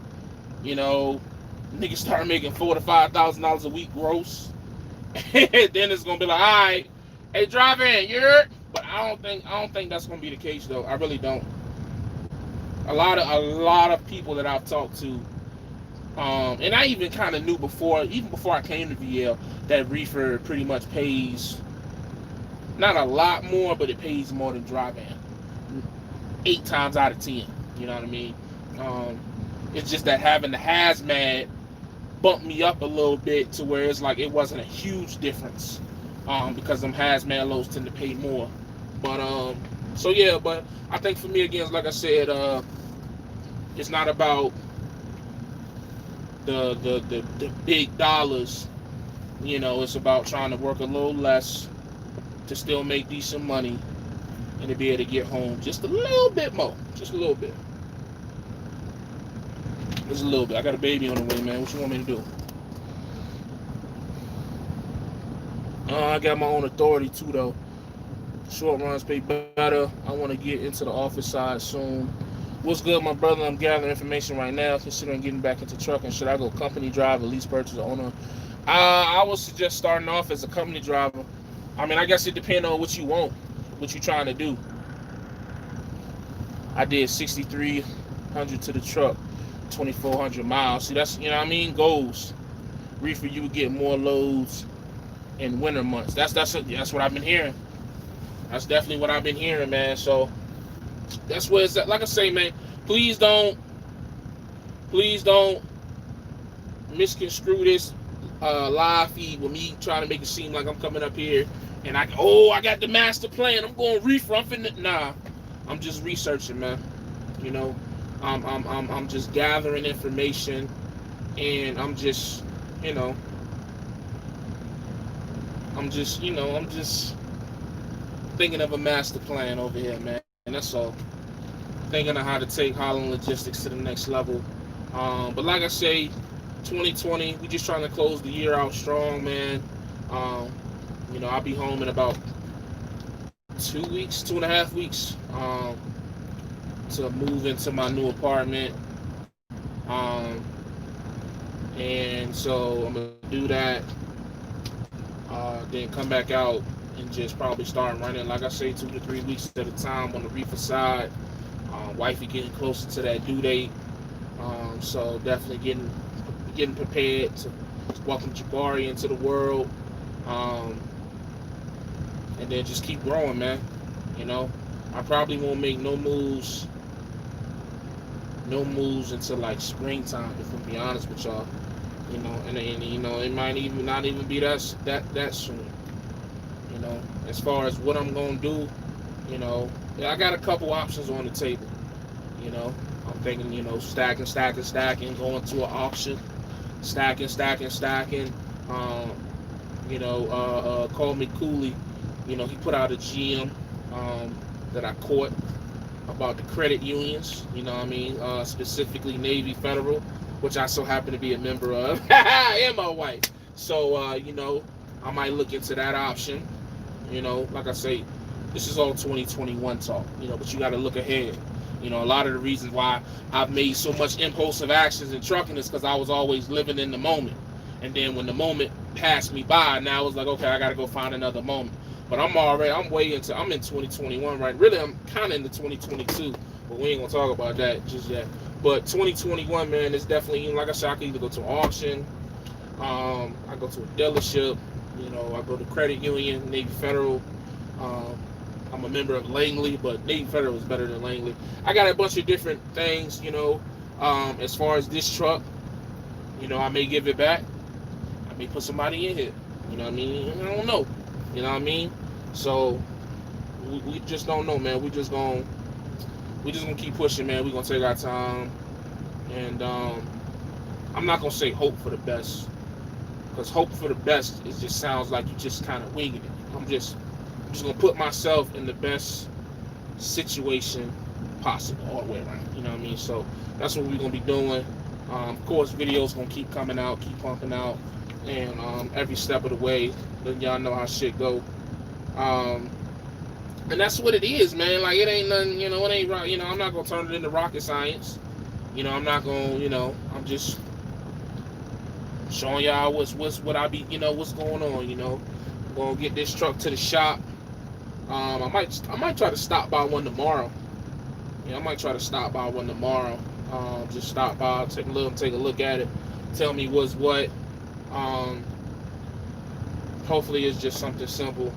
niggas start making $4,000 to $5,000 a week gross, then it's gonna be like, all right, hey, drive in, you're But I don't think that's gonna be the case though. I really don't. A lot of people that I've talked to, and I even kind of knew even before I came to VL, that reefer pretty much pays not a lot more, but it pays more than dry van. 8 times out of 10. You know what I mean? Um, it's just that having the hazmat bumped me up a little bit to where it's like it wasn't a huge difference, because them hazmat loads tend to pay more. But so yeah, but I think for me again, like I said, it's not about the big dollars. You know, it's about trying to work a little less to still make decent money and to be able to get home just a little bit more, just a little bit. Just a little bit. I got a baby on the way, man. What you want me to do? I got my own authority too, though. Short runs pay better. I want to get into the office side soon. What's good, my brother? I'm gathering information right now, considering getting back into trucking. Should I go company driver, lease purchase, owner? I would suggest starting off as a company driver. I mean, I guess it depends on what you want, what you're trying to do. I did 6,300 to the truck, 2,400 miles. See, that's, you know what I mean, goals. Reefer, you would get more loads in winter months. That's what I've been hearing. That's definitely what I've been hearing, man. So that's where it's at. Like I say, man, please don't misconstrue this live feed with me trying to make it seem like I'm coming up here and I got the master plan. I'm going reefer. Nah. I'm just researching, man. You know, I'm just gathering information, and I'm just thinking of a master plan over here, man. And that's all. Thinking of how to take Holland Logistics to the next level. But like I say, 2020, we just trying to close the year out strong, man. I'll be home in about 2 weeks, 2.5 weeks, to move into my new apartment. And so I'm gonna do that. Then come back out and just probably start running, like I say, 2 to 3 weeks at a time on the reefer side. Wifey getting closer to that due date. So definitely getting prepared to welcome Jabari into the world. And then just keep growing, man. I probably won't make no moves until like springtime, if I'm be honest with y'all. And it might even not even be that soon. As far as what I'm gonna do, I got a couple options on the table. I'm thinking, stacking, going to an auction, stacking. Call me Cooley. He put out a GM that I caught about the credit unions. Specifically Navy Federal, which I so happen to be a member of, and my wife. So I might look into that option. Like I say, this is all 2021 talk. But you got to look ahead. A lot of the reasons why I've made so much impulsive actions in trucking is because I was always living in the moment. And then when the moment passed me by, now I was like, okay, I got to go find another moment. But I'm in 2021, right? Really, I'm kind of into 2022, but we ain't going to talk about that just yet. But 2021, man, is definitely, like I said, I can either go to an auction, I go to a dealership, I go to credit union, Navy Federal. I'm a member of Langley, but Navy Federal is better than Langley. I got a bunch of different things, as far as this truck, I may give it back. I may put somebody in here. You know what I mean? I don't know. You know what I mean? So we just don't know, man. We just gonna keep pushing, man. We gonna take our time, and I'm not gonna say hope for the best, because hope for the best just sounds like you just kind of winging it. I'm just gonna put myself in the best situation possible all the way around. You know what I mean? So that's what we're gonna be doing. Of course, videos gonna keep coming out, keep pumping out, and every step of the way, letting y'all know how shit go. And that's what it is, man. Like, it ain't nothing, it ain't right. I'm not gonna turn it into rocket science. I'm not gonna, I'm just showing y'all what I be, what's going on. I'm gonna get this truck to the shop. I might try to stop by one tomorrow. Yeah, I might try to stop by one tomorrow. Just stop by, take a look at it, tell me what's what. Um, Hopefully it's just something simple.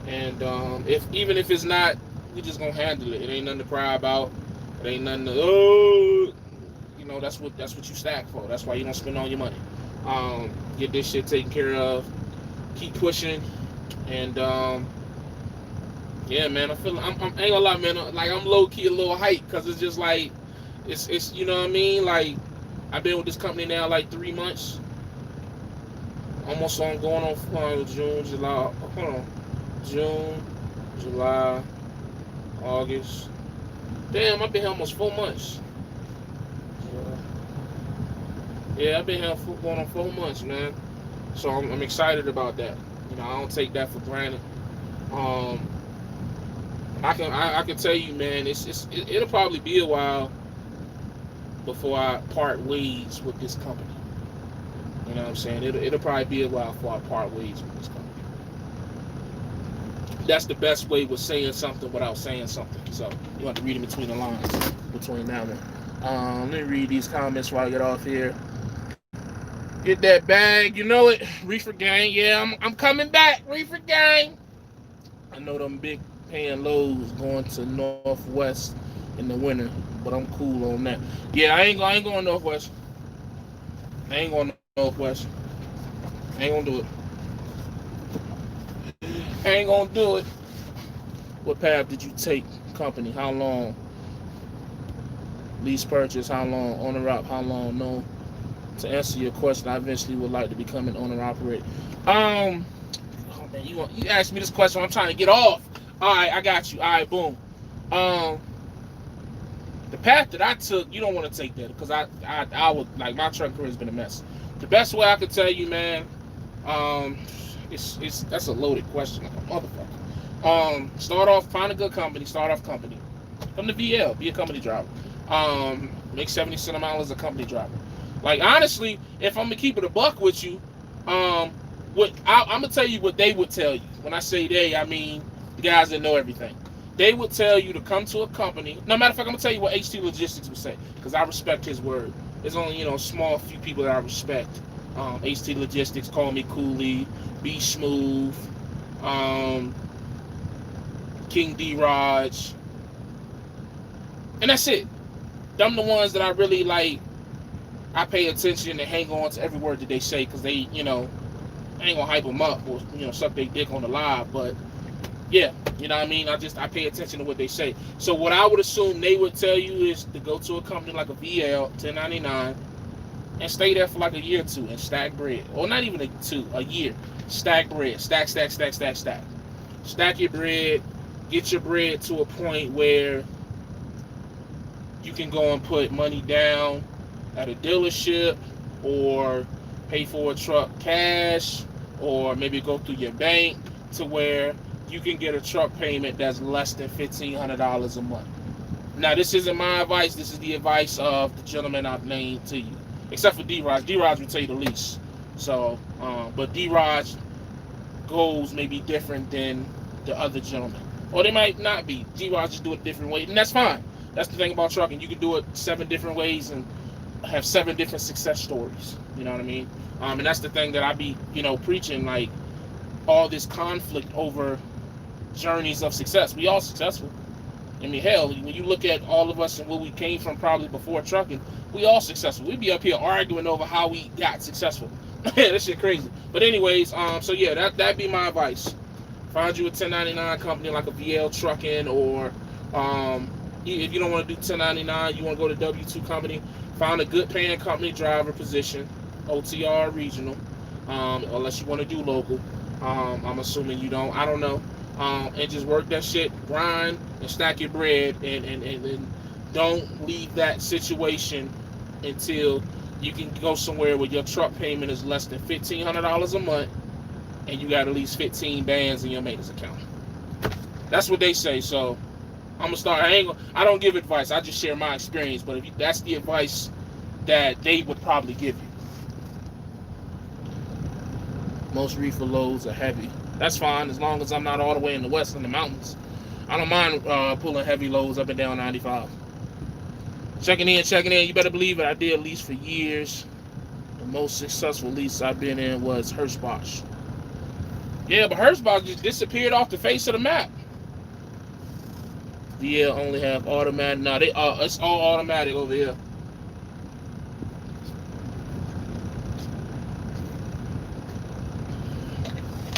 And if even if it's not, we just gonna handle it. It ain't nothing to cry about. It ain't nothing to that's what you stack for. That's why you don't spend all your money. Get this shit taken care of. Keep pushing, and yeah, man. I ain't gonna lie, man. Like I'm low key a little hyped because it's just like it's you know what I mean. Like I've been with this company now like 3 months, almost on going on June, July. Hold on, June, July, August. Damn, I've been here almost 4 months. Yeah, I've been here going on 4 months, man. So I'm excited about that. I don't take that for granted. Um, I can tell you, man, it'll probably be a while before I part ways with this company. You know what I'm saying? It'll probably be a while before I part ways with this company. That's the best way with saying something without saying something. So you have to read in between the lines between that one. Let me read these comments while I get off here. Get that bag, you know it. Reefer gang, yeah, I'm coming back. Reefer gang. I know them big paying loads going to Northwest in the winter, but I'm cool on that. Yeah, I ain't going Northwest. I ain't going Northwest. I ain't gonna do it. I ain't gonna do it. What path did you take? Company? How long? Lease purchase? How long? Owner op? How long? No. To answer your question, I eventually would like to become an owner operator. Oh man, you asked me this question. I'm trying to get off. All right, I got you. All right, boom. The path that I took, you don't want to take that because I would like my truck career has been a mess. The best way I could tell you, man, it's that's a loaded question like a motherfucker. Start off, find a good company. Start off company. Come to VL, be a company driver. Make 70 cents a mile as a company driver. Like honestly, if I'm gonna keep it a buck with you, I'm gonna tell you what they would tell you. When I say they, I mean the guys that know everything. They would tell you to come to a company. No matter of fact, I'm gonna tell you what HT Logistics would say because I respect his word. There's only a small few people that I respect. HT Logistics, Call Me Cooley, Be Smooth, King D Raj, and that's it. Them the ones that I really like. I pay attention and hang on to every word that they say because they, I ain't gonna hype them up or suck their dick on the live, but yeah, you know what I mean. I pay attention to what they say. So what I would assume they would tell you is to go to a company like a VL 1099 and stay there for like a year or two and stack bread, or not even a year. Stack bread, stack. Stack your bread, get your bread to a point where you can go and put money down at a dealership or pay for a truck cash or maybe go through your bank to where you can get a truck payment that's less than $1,500 a month. Now, this isn't my advice. This is the advice of the gentleman I've named to you, except for D-Raj. D-Raj will tell you the lease. So, but D-Raj goals may be different than the other gentleman. Or they might not be. D-Raj just do it a different way, and that's fine. That's the thing about trucking. You can do it 7 different ways and have 7 different success stories. You know what I mean? And that's the thing that I be, preaching, like all this conflict over journeys of success. We all successful. I mean, hell, when you look at all of us and where we came from probably before trucking, we all successful. We'd be up here arguing over how we got successful. That shit crazy. But anyways, so yeah, that'd be my advice. Find you a 1099 company like a VL Trucking, or if you don't want to do 1099, you want to go to W2 company, find a good paying company driver position, OTR regional, unless you want to do local. I'm assuming you don't. I don't know. And just work that shit, grind, and stack your bread, and don't leave that situation until you can go somewhere where your truck payment is less than $1,500 a month, and you got at least 15 bands in your maintenance account. That's what they say. So I'm gonna start. I don't give advice. I just share my experience. But that's the advice that they would probably give you. Most reefer loads are heavy. That's fine as long as I'm not all the way in the west in the mountains. I don't mind pulling heavy loads up and down 95. Checking in, checking in. You better believe it. I did lease for years. The most successful lease I've been in was Hirschbach. Yeah, but Hirschbach just disappeared off the face of the map. VL only have automatic. No, it's all automatic over here.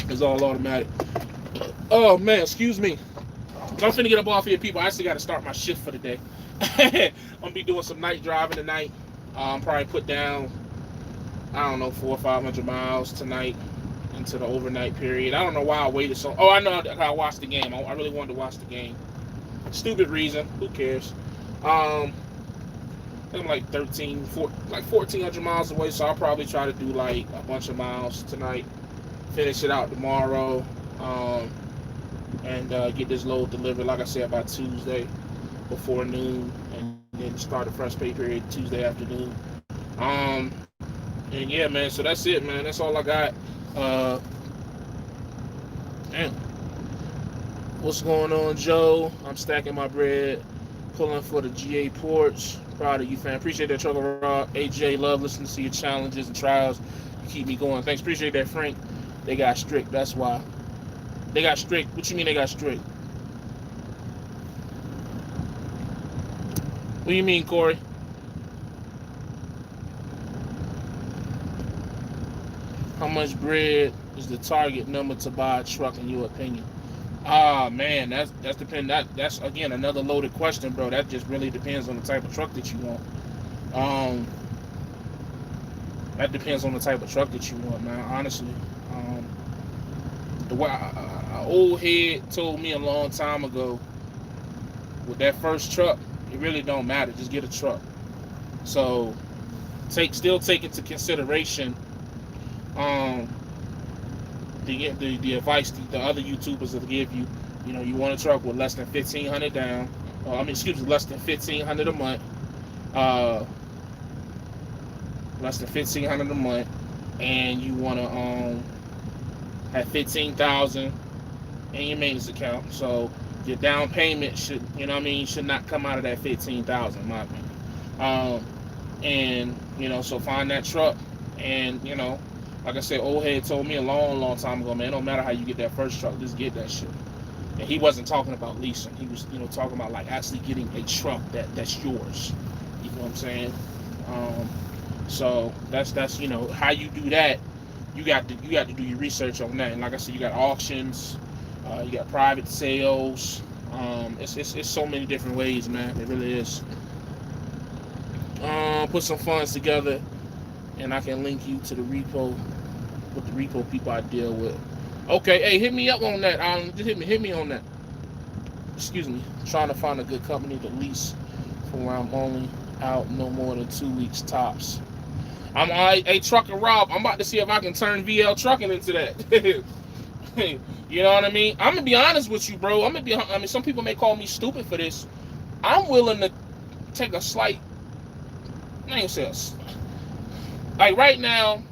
It's all automatic. Oh man, excuse me. I'm finna get up off here, people. I actually got to start my shift for the day. I'm gonna be doing some night driving tonight. Probably put down, I don't know, 400 or 500 miles tonight into the overnight period. I don't know why I waited so. Oh, I know. I watched the game. I really wanted to watch the game. Stupid reason. Who cares? I'm like 1,400 miles away, so I'll probably try to do like a bunch of miles tonight. Finish it out tomorrow, and get this load delivered, like I said, by Tuesday before noon, and then start a fresh pay period Tuesday afternoon. And yeah, man, so that's it, man. That's all I got. Damn. What's going on, Joe? I'm stacking my bread, pulling for the GA porch. Proud of you, fam. Appreciate that, Trucker Rock. AJ, love listening to your challenges and trials. You keep me going. Thanks. Appreciate that, Frank. They got strict. That's why. They got strict. What you mean they got strict? What do you mean, Corey? How much bread is the target number to buy a truck in your opinion? Ah, man, that's that's again another loaded question, bro. That just really depends on the type of truck that you want. That depends on the type of truck that you want, man. Honestly, the way an old head told me a long time ago, with that first truck, it really don't matter. Just get a truck. So still take into consideration the advice the other YouTubers will give you. You know, you want a truck with less than $1,500 down. Less than $1,500 a month. Less than $1,500 a month, and you want to have $15,000 in your maintenance account. So your down payment should, should not come out of that $15,000, in my opinion. And so find that truck, and like I said, old head told me a long time ago, man, it don't matter how you get that first truck, just get that shit. And he wasn't talking about leasing. He was, talking about like actually getting a truck that's yours. You know what I'm saying? So that's how you do that. You got to do your research on that. And like I said, you got auctions, you got private sales. It's so many different ways, man. It really is. Put some funds together, and I can link you to the repo with the repo people I deal with. Okay, hey, hit me up on that. Just hit me on that. Excuse me. I'm trying to find a good company to lease for where I'm only out no more than 2 weeks tops. I'm a trucker Rob. I'm about to see if I can turn VL trucking into that. You know what I mean? I'm gonna be honest with you, bro. Some people may call me stupid for this. I'm willing to take a slight. Like right now,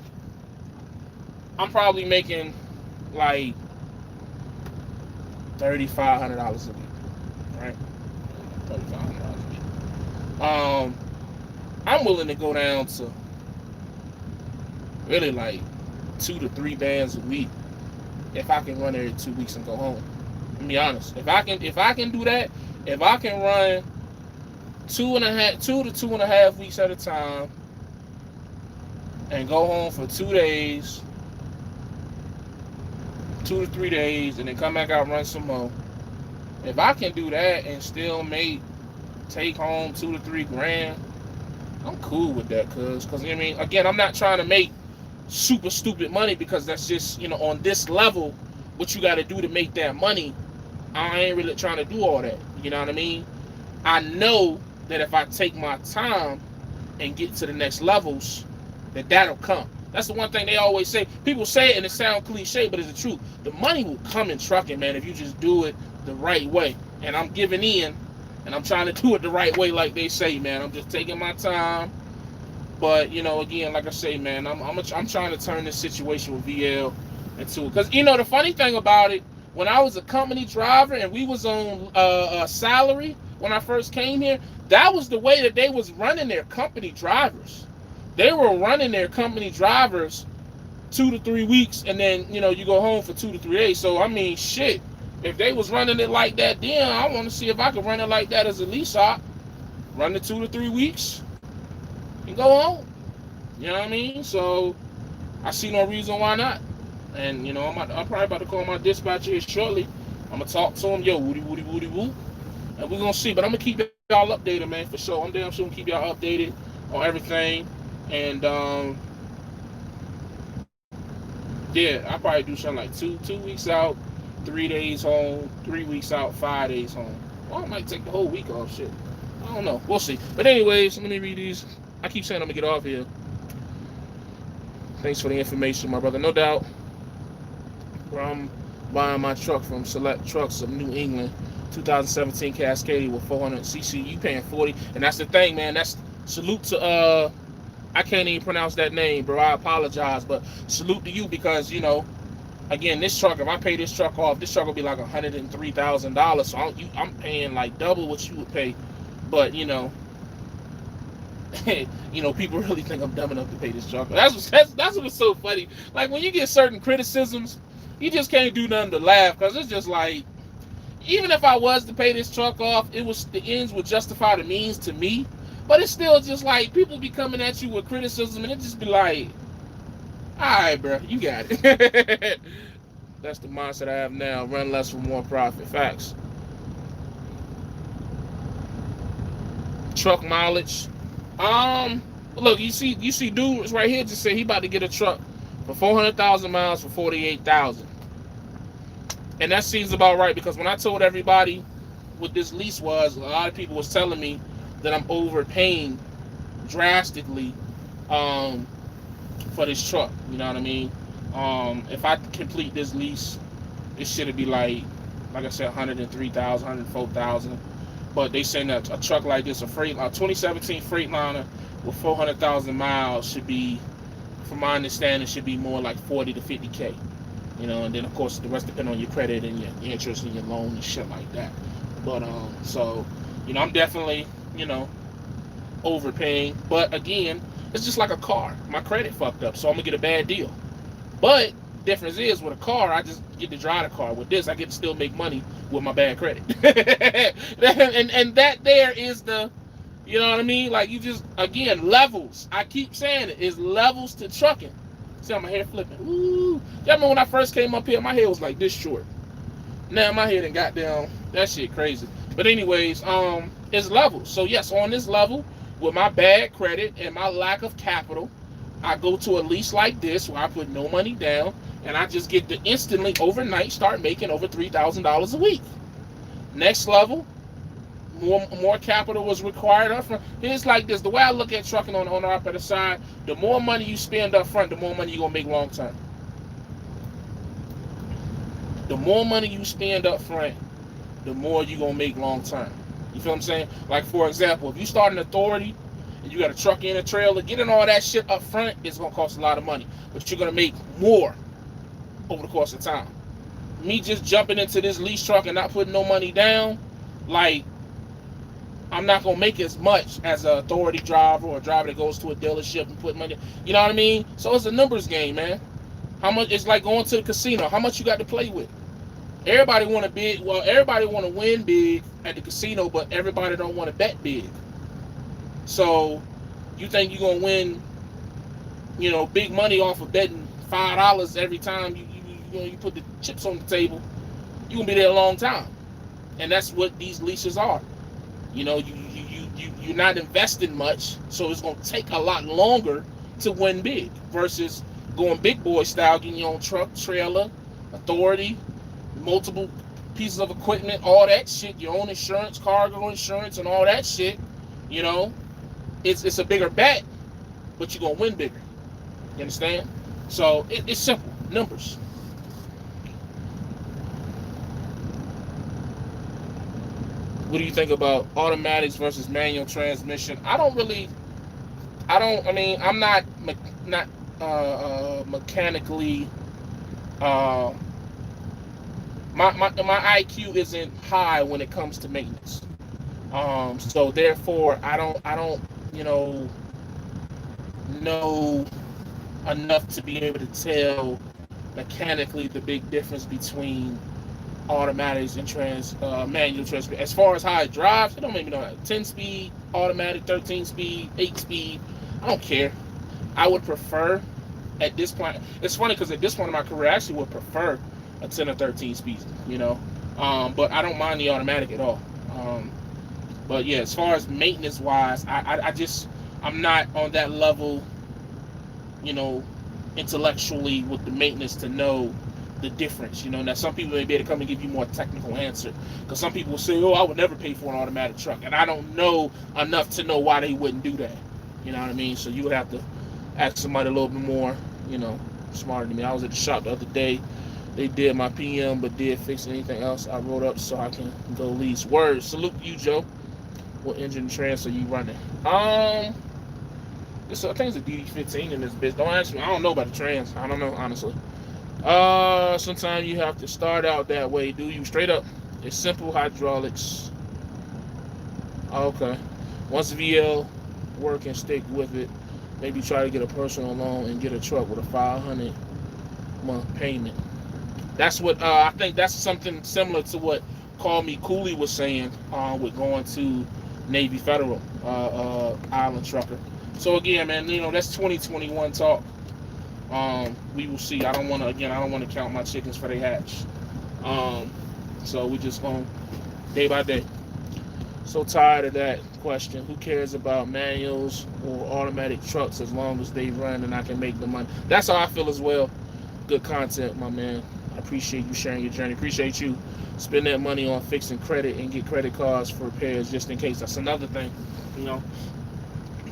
I'm probably making like $3,500 a week, right? $3,500 a week. I'm willing to go down to really like 2 to 3 bands a week if I can run every 2 weeks and go home. Let me be honest. If I can do that, if I can run 2 to 2.5 weeks at a time and go home for 2 days, 2 to 3 days, and then come back out and run some more. If I can do that and still take home 2 to 3 grand, I'm cool with that, cause again, I'm not trying to make super stupid money, because that's just, on this level, what you got to do to make that money. I ain't really trying to do all that. You know what I mean? I know that if I take my time and get to the next levels, that'll come. That's the one thing they always say. People say it and it sounds cliche, but it's the truth. The money will come in trucking, man, if you just do it the right way. And I'm giving in, and I'm trying to do it the right way, like they say, man. I'm just taking my time. But again, like I say, man, I'm trying to turn this situation with VL into it. Because, you know, the funny thing about it, when I was a company driver and we was on salary when I first came here, that was the way that they was running their company drivers. They were running their company drivers 2 to 3 weeks, and then, you know, you go home for 2 to 3 days. So, I mean, shit, if they was running it like that then, I want to see if I could run it like that as a lease op. Run the 2 to 3 weeks and go home. You know what I mean? So, I see no reason why not. And, you know, I'm probably about to call my dispatcher here shortly. I'm going to talk to him. Yo, woody, woody, woody, woo. And we're going to see. But I'm going to keep y'all updated, man, for sure. I'm damn sure going to keep y'all updated on everything. And, yeah, I'll probably do something like 2 weeks out, 3 days home, 3 weeks out, 5 days home. Or I might take the whole week off, shit. I don't know. We'll see. But anyways, let me read these. I keep saying I'm going to get off here. Thanks for the information, my brother. No doubt. Where I'm buying my truck from Select Trucks of New England, 2017 Cascadia with 400cc. You paying 40, and that's the thing, man. That's salute to I can't even pronounce that name, bro. I apologize, but salute to you because, you know, again, this truck, if I pay this truck off, this truck will be like $103,000. So I'm paying like double what you would pay, but you know, you know, people really think I'm dumb enough to pay this truck. That's what's so funny. Like when you get certain criticisms, you just can't do nothing to laugh because it's just like, even if I was to pay this truck off, the ends would justify the means to me. But it's still just like people be coming at you with criticism, and it just be like, all right, bro, you got it. That's the mindset I have now. Run less for more profit. Facts. Truck mileage. Look, you see, dude right here just said he about to get a truck for 400,000 miles for 48,000, and that seems about right because when I told everybody what this lease was, a lot of people was telling me that I'm overpaying drastically for this truck. You know what I mean? If I complete this lease, it should be like I said, 103,000, 104,000. But they saying that a truck like this, a 2017 Freightliner with 400,000 miles should be, from my understanding, should be more like 40 to 50K. You know, and then of course the rest depend on your credit and your interest and your loan and shit like that. But so, you know, I'm definitely, you know, overpaying. But again, it's just like a car. My credit fucked up, so I'm gonna get a bad deal. But difference is with a car, I just get to drive the car. With this, I get to still make money with my bad credit. and that there is the, you know what I mean? Like you just, again, levels. I keep saying it, is levels to trucking. See how my hair flipping? Ooh. Y'all remember when I first came up here, my hair was like this short. Now my head done got down. That shit crazy. But anyways, it's levels. So yes, on this level, with my bad credit and my lack of capital, I go to a lease like this where I put no money down and I just get to instantly overnight start making over $3,000 a week. Next level, more capital was required up front. It's like this. The way I look at trucking on the opposite side, the more money you spend up front, the more money you're gonna make long term. The more money you spend up front, the more you're gonna make long term. You feel what I'm saying? Like for example, if you start an authority and you got a truck and a trailer, getting all that shit up front is gonna cost a lot of money, but you're gonna make more over the course of time. Me just jumping into this lease truck and not putting no money down, like I'm not gonna make as much as an authority driver or a driver that goes to a dealership and put money. You know what I mean? So it's a numbers game, man. How much? It's like going to the casino. How much you got to play with? Everybody want to bid. Well, everybody want to win big at the casino, but everybody don't want to bet big. So you think you're gonna win, you know, big money off of betting $5 every time you put the chips on the table? You gonna be there a long time, and that's what these leases are. You know, you're not investing much, so it's gonna take a lot longer to win big versus going big boy style, getting your own truck, trailer, authority, multiple pieces of equipment, all that shit, your own insurance, cargo insurance, and all that shit. You know, it's a bigger bet, but you're gonna win bigger. You understand? So it's simple numbers. What do you think about automatics versus manual transmission? I'm not mechanically Uh, my IQ isn't high when it comes to maintenance. So therefore, I don't you know enough to be able to tell mechanically the big difference between automatics and manual transmission. As far as how it drives, it don't make me know 10 speed, automatic, 13 speed, 8 speed. I don't care. I would prefer at this point. It's funny because at this point in my career, I actually would prefer a 10 or 13 speed. But I don't mind the automatic at all. But yeah, as far as maintenance wise, I'm not on that level, you know, intellectually with the maintenance to know the difference. Now some people may be able to come and give you more technical answer, because some people will say, "Oh, I would never pay for an automatic truck," and I don't know enough to know why they wouldn't do that. You know what I mean? So you would have to ask somebody a little bit more, smarter than me. I was at the shop the other day. They did my PM, but did fix anything else I wrote up so I can go lease. Word. Salute to you, Joe. What engine transfer you running? I think it's a DD15 in this bitch. Don't ask me. I don't know about the trans. I don't know, honestly. Sometimes you have to start out that way. Do you straight up? It's simple hydraulics. Okay. Once VL work and stick with it, maybe try to get a personal loan and get a truck with a 500 month payment. That's what I think. That's something similar to what Call Me Cooley was saying with going to Navy Federal Island Trucker. So again, man, that's 2021 talk. We will see. I don't want to count my chickens for they hatch. So we just going day by day. So tired of that question. Who cares about manuals or automatic trucks as long as they run and I can make the money? That's how I feel as well. Good content, my man. I appreciate you sharing your journey. Appreciate you spend that money on fixing credit and get credit cards for repairs just in case. That's another thing.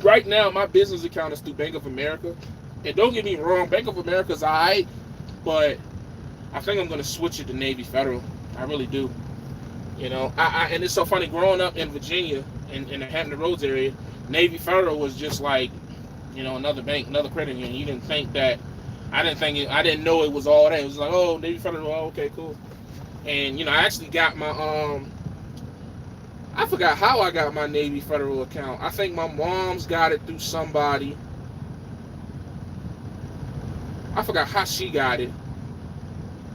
Right now my business account is through Bank of America. And don't get me wrong, Bank of America's alright, but I think I'm gonna switch it to Navy Federal. I really do. And it's so funny, growing up in Virginia in the Hampton Roads area, Navy Federal was just like, another bank, another credit union. You didn't think that. I didn't know it was all that. It was like, oh, Navy Federal, oh, okay, cool. And I actually got my I forgot how I got my Navy Federal account. I think my mom's got it through somebody. I forgot how she got it.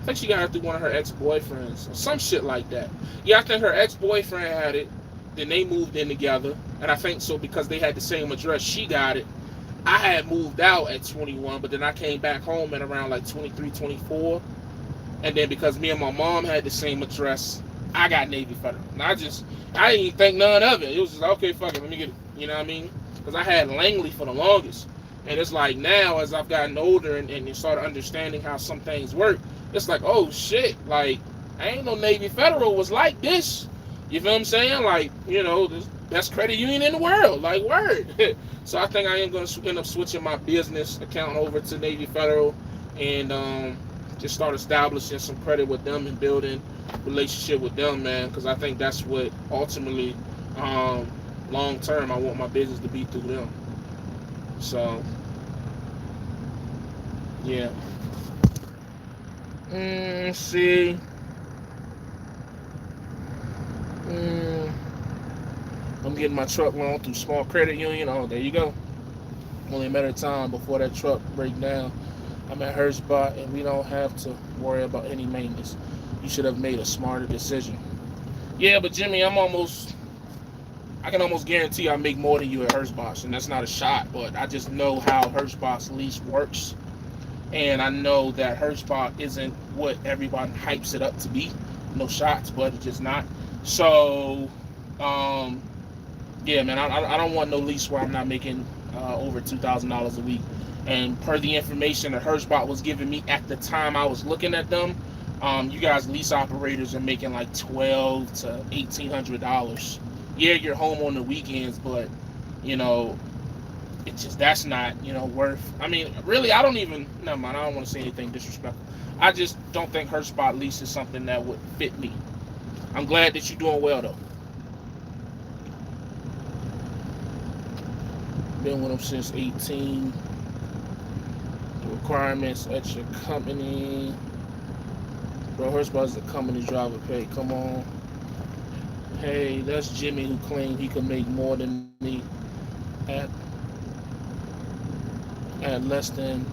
I think she got it through one of her ex-boyfriends or some shit like that. Yeah, I think her ex-boyfriend had it. Then they moved in together. And I think so because they had the same address, she got it. I had moved out at 21, but then I came back home at around like 23, 24. And then because me and my mom had the same address, I got Navy Federal. And I didn't even think none of it. It was just like, okay, fuck it, let me get it. You know what I mean? Because I had Langley for the longest. And it's like now, as I've gotten older and started understanding how some things work, it's like, oh shit, like, I ain't no Navy Federal was like this. You feel what I'm saying? Like, the best credit union in the world. Like, word. So I think I am going to end up switching my business account over to Navy Federal and just start establishing some credit with them and building relationship with them, man. Because I think that's what ultimately, long term, I want my business to be through them. So, yeah. See. I'm getting my truck loan through small credit union. Oh, there you go. Only a matter of time before that truck break down. I'm at Hertzbot and we don't have to worry about any maintenance. You should have made a smarter decision. Yeah, but Jimmy, I can almost guarantee I make more than you at Hertzbot, and that's not a shot, but I just know how Hertzbot's lease works. And I know that Hertzbot isn't what everybody hypes it up to be. No shots, but it's just not. So, yeah, man, I don't want no lease where I'm not making over $2,000 a week. And per the information that Hertzbot was giving me at the time I was looking at them, you guys lease operators are making like $1,200 to $1,800. Yeah, you're home on the weekends, but it's just, that's not worth. I mean, really, I don't even. Never mind. I don't want to say anything disrespectful. I just don't think Hertzbot lease is something that would fit me. I'm glad that you're doing well though. Been with them since 18. The requirements at your company. Bro, Hirschbach is the company driver pay. Come on. Hey, that's Jimmy who claimed he could make more than me at less than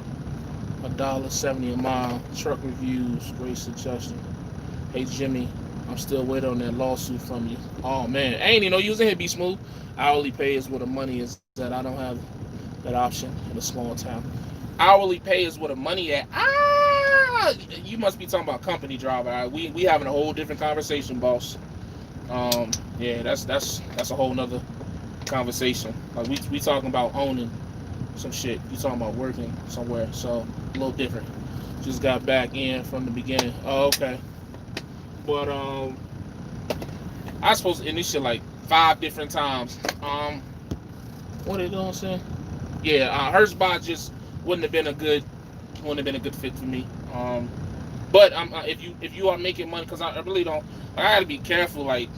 $1.70 a mile. Truck reviews, great suggestion. Hey Jimmy, I'm still waiting on that lawsuit from you. Oh man, I ain't even know you was in here, Be Smooth. Hourly pay is where the money is that I don't have that option in a small town. Hourly pay is where the money at. You must be talking about company driver. Right? We having a whole different conversation, boss. Yeah, that's a whole nother conversation. Like we talking about owning some shit. You talking about working somewhere, so a little different. Just got back in from the beginning. Oh, okay. But I supposed to end this shit like 5 different times. What are you doing, saying? Yeah, Hirschbach just wouldn't have been a good fit for me. But if you are making money, because I really don't. I gotta be careful. Like,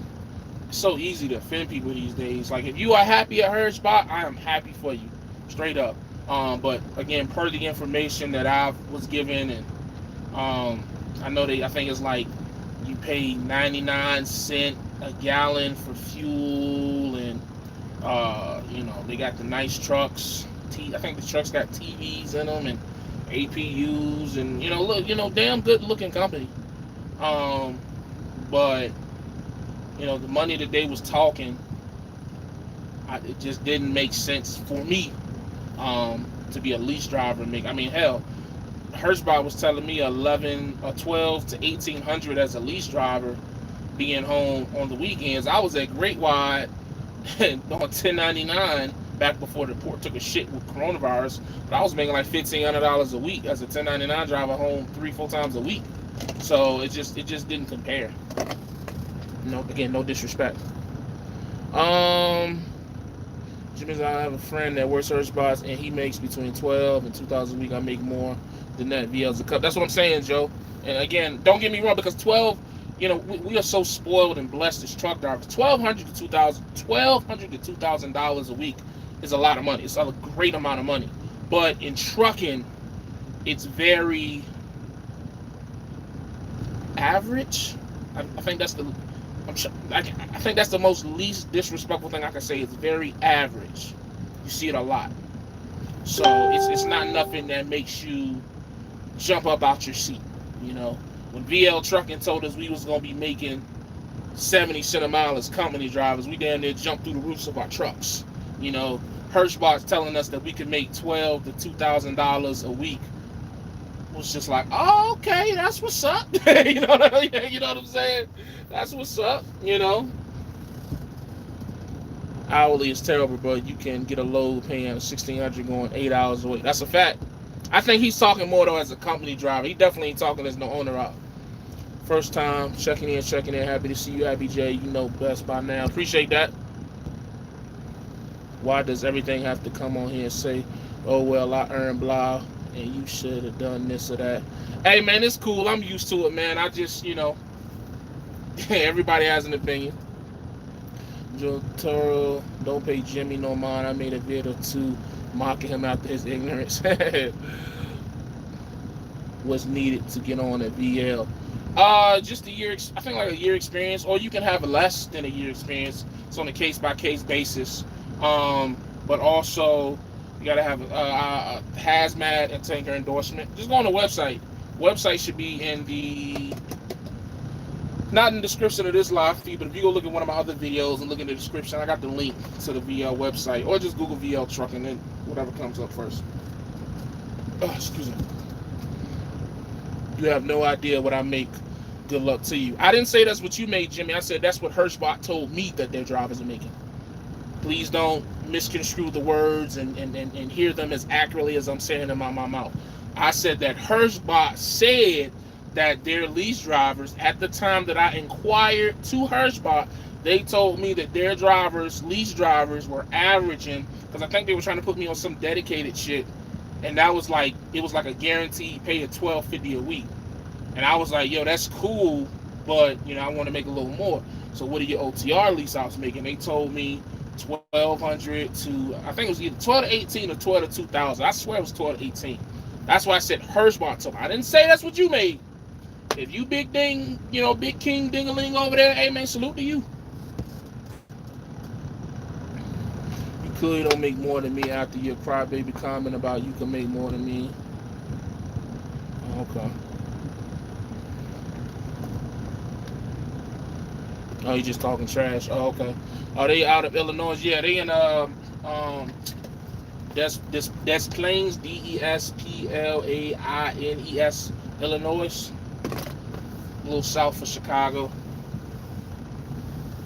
it's so easy to offend people these days. Like, if you are happy at Hirschbach, I am happy for you, straight up. But again, per the information that I was given, and I know I think it's like you pay 99 cents a gallon for fuel, and they got the nice trucks. I think the trucks got TVs in them and APUs, and damn good looking company. But the money that they was talking, it just didn't make sense for me to be a lease driver and make. I mean, hell, Hirschbach was telling me 12 to 1800 as a lease driver, being home on the weekends. I was at Great Wide on 1099 back before the port took a shit with coronavirus, but I was making like $1,500 a week as a 1099 driver home 3-4 times a week. So it just didn't compare. Again, no disrespect. Jimmy's, I have a friend that works Hirschbach and he makes between $12 and $2,000 a week. I make more than that VL's a cup. That's what I'm saying, Joe. And again, don't get me wrong, because 12, we are so spoiled and blessed as truck drivers. $1,200 to $2,000 a week is a lot of money. It's a great amount of money. But in trucking, it's very average. I think that's the most least disrespectful thing I can say. It's very average. You see it a lot. So it's not nothing that makes you jump up out your seat. When VL Trucking told us we was gonna be making 70 cents a mile as company drivers, we damn near jumped through the roofs of our trucks. Hirschbach's telling us that we could make $12,000 to $2,000 a week. It was just like, oh, okay, that's what's up. You know what I'm saying? That's what's up. Hourly is terrible, but you can get a load paying $1,600 going 8 hours a week. That's a fact. I think he's talking more though as a company driver. He definitely ain't talking as no owner out. First time checking in. Happy to see you, Abby J. You know best by now. Appreciate that. Why does everything have to come on here and say, oh well, I earned blah and you should have done this or that? Hey man, it's cool. I'm used to it, man. I just everybody has an opinion. Joe Toro, don't pay Jimmy no mind. I made a video too mocking him after his ignorance was needed to get on at VL. Just a year, I think like a year experience, or you can have less than a year experience. It's on a case-by-case basis. But also you gotta have a hazmat and tanker endorsement. Just go on the website. Website should be not in the description of this live feed, but if you go look at one of my other videos and look in the description, I got the link to the VL website, or just Google VL Trucking and whatever comes up first. Excuse me. You have no idea what I make. Good luck to you. I didn't say that's what you made, Jimmy. I said that's what Hirschbach told me that their drivers are making. Please don't misconstrue the words and hear them as accurately as I'm saying them out my mouth. I said that Hirschbach said that their lease drivers, at the time that I inquired to Hirschbach, they told me that their lease drivers were averaging, because I think they were trying to put me on some dedicated shit, and it was like a guaranteed pay of $1,250 a week. And I was like, yo, that's cool, but I want to make a little more. So what are your OTR lease outs making? They told me $1,200 to, I think it was either 12 to 18 or 12 to 2,000. I swear it was 12 to 18. That's why I said Hirschbach told me. I didn't say that's what you made. If you big ding, big king dingaling over there, hey man, salute to you. You clearly don't make more than me after your crybaby comment about you can make more than me. Okay. Oh, you just talking trash. Oh, okay. Are they out of Illinois? Yeah, they in Des Plaines, Desplaines, Illinois, a little south of Chicago.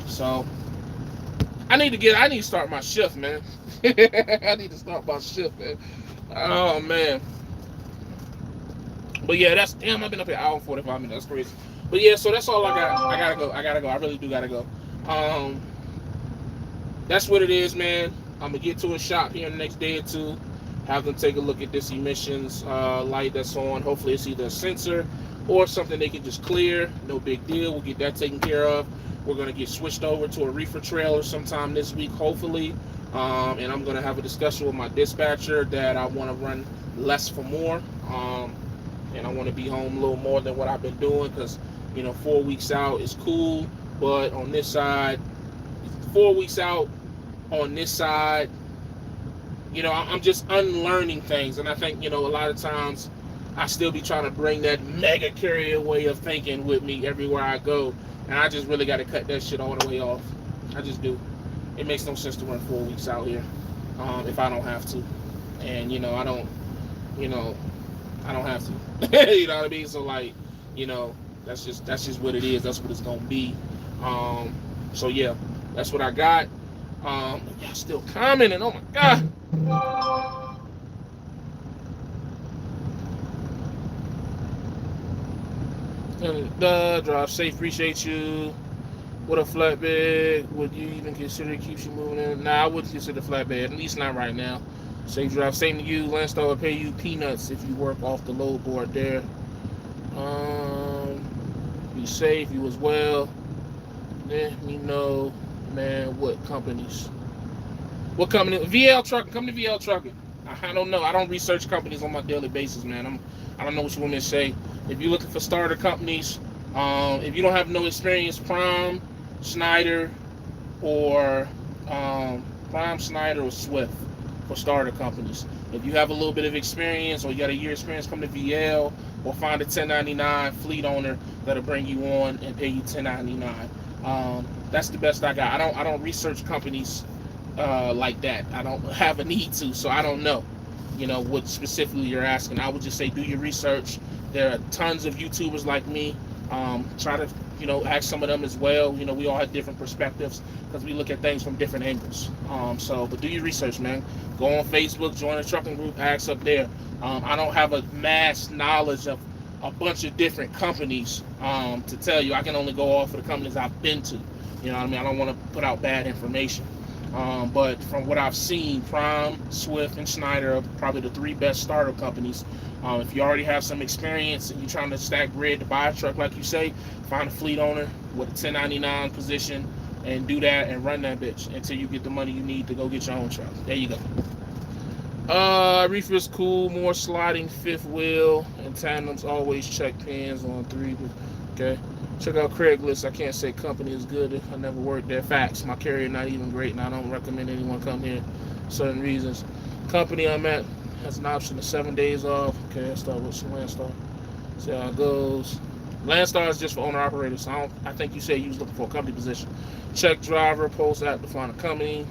So I need to start my shift, man. I need to start my shift, man. Oh man. But yeah, I've been up here an hour and 45 minutes. That's crazy. But yeah, so that's all I got. I gotta go. I really do gotta go. That's what it is, man. I'm gonna get to a shop here in the next day or two. Have them take a look at this emissions light that's on. Hopefully it's either a sensor or something they can just clear. No big deal. We'll get that taken care of. We're gonna get switched over to a reefer trailer sometime this week, hopefully. And I'm gonna have a discussion with my dispatcher that I want to run less for more. And I want to be home a little more than what I've been doing because 4 weeks out is cool, but on this side, 4 weeks out on this side, I'm just unlearning things. And I think, a lot of times I still be trying to bring that mega carrier way of thinking with me everywhere I go. And I just really got to cut that shit all the way off. I just do. It makes no sense to run 4 weeks out here if I don't have to. And, I don't have to. You know what I mean? So, that's just what it is. That's what it's going to be. So, yeah, that's what I got. Y'all still commenting. Oh, my God. Drive safe. Appreciate you. What a flatbed. Would you even consider it keeps you moving in? Nah, I wouldn't consider flatbed. At least not right now. Safe drive. Same to you. Landstar will pay you peanuts if you work off the load board there. Be safe. You as well. Let me know, man, what companies. What company? VL Trucking. Come to VL Trucking. I don't know. I don't research companies on my daily basis, man. I don't know what you want me to say. If you're looking for starter companies, if you don't have no experience, Prime, Schneider, or Swift for starter companies. If you have a little bit of experience or you got a year experience, come to VL or find a 1099 fleet owner that'll bring you on and pay you 1099. That's the best I got. I don't research companies like that. I don't have a need to, so I don't know what specifically you're asking. I would just say do your research. There are tons of YouTubers like me. Try to ask some of them as well. We all have different perspectives because we look at things from different angles. But do your research, man. Go on Facebook, join a trucking group, ask up there. I don't have a mass knowledge of a bunch of different companies to tell you. I can only go off of the companies I've been to. You know what I mean? I don't want to put out bad information. But from what I've seen, Prime, Swift, and Schneider are probably the 3 best starter companies. If you already have some experience and you're trying to stack bread to buy a truck, like you say, find a fleet owner with a 1099 position and do that and run that bitch until you get the money you need to go get your own truck. There you go. Reefer's cool, more sliding fifth wheel, and tandems always check pins on 3. Okay. Check out Craigslist. I can't say company is good. I never worked there. Facts. My carrier not even great, and I don't recommend anyone come here for certain reasons. Company I'm at has an option of 7 days off. Okay, let's start with some Landstar. See how it goes. Landstar is just for owner operators. So I think you said you was looking for a company position. Check driver, post app to find a company.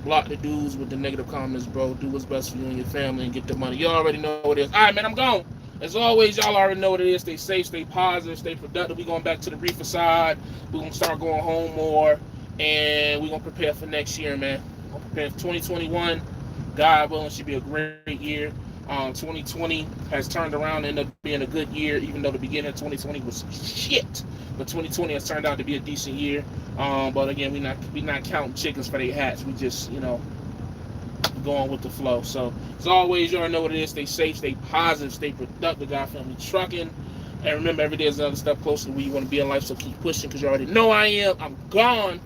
Block the dudes with the negative comments, bro. Do what's best for you and your family and get the money. You already know what it is. All right, man, I'm gone. As always, y'all already know what it is. Stay safe, stay positive, stay productive. We're going back to the reefer side. We're going to start going home more. And we're going to prepare for next year, man. We're going to prepare for 2021. God willing, should be a great year. 2020 has turned around and ended up being a good year, even though the beginning of 2020 was shit. But 2020 has turned out to be a decent year. But again, we're not counting chickens for their hats. We just, going with the flow. So as always, you already know what it is. Stay safe, stay positive, stay productive. God Family Trucking. And remember, every day is another step closer to where you want to be in life. So keep pushing because you already know I am. I'm gone.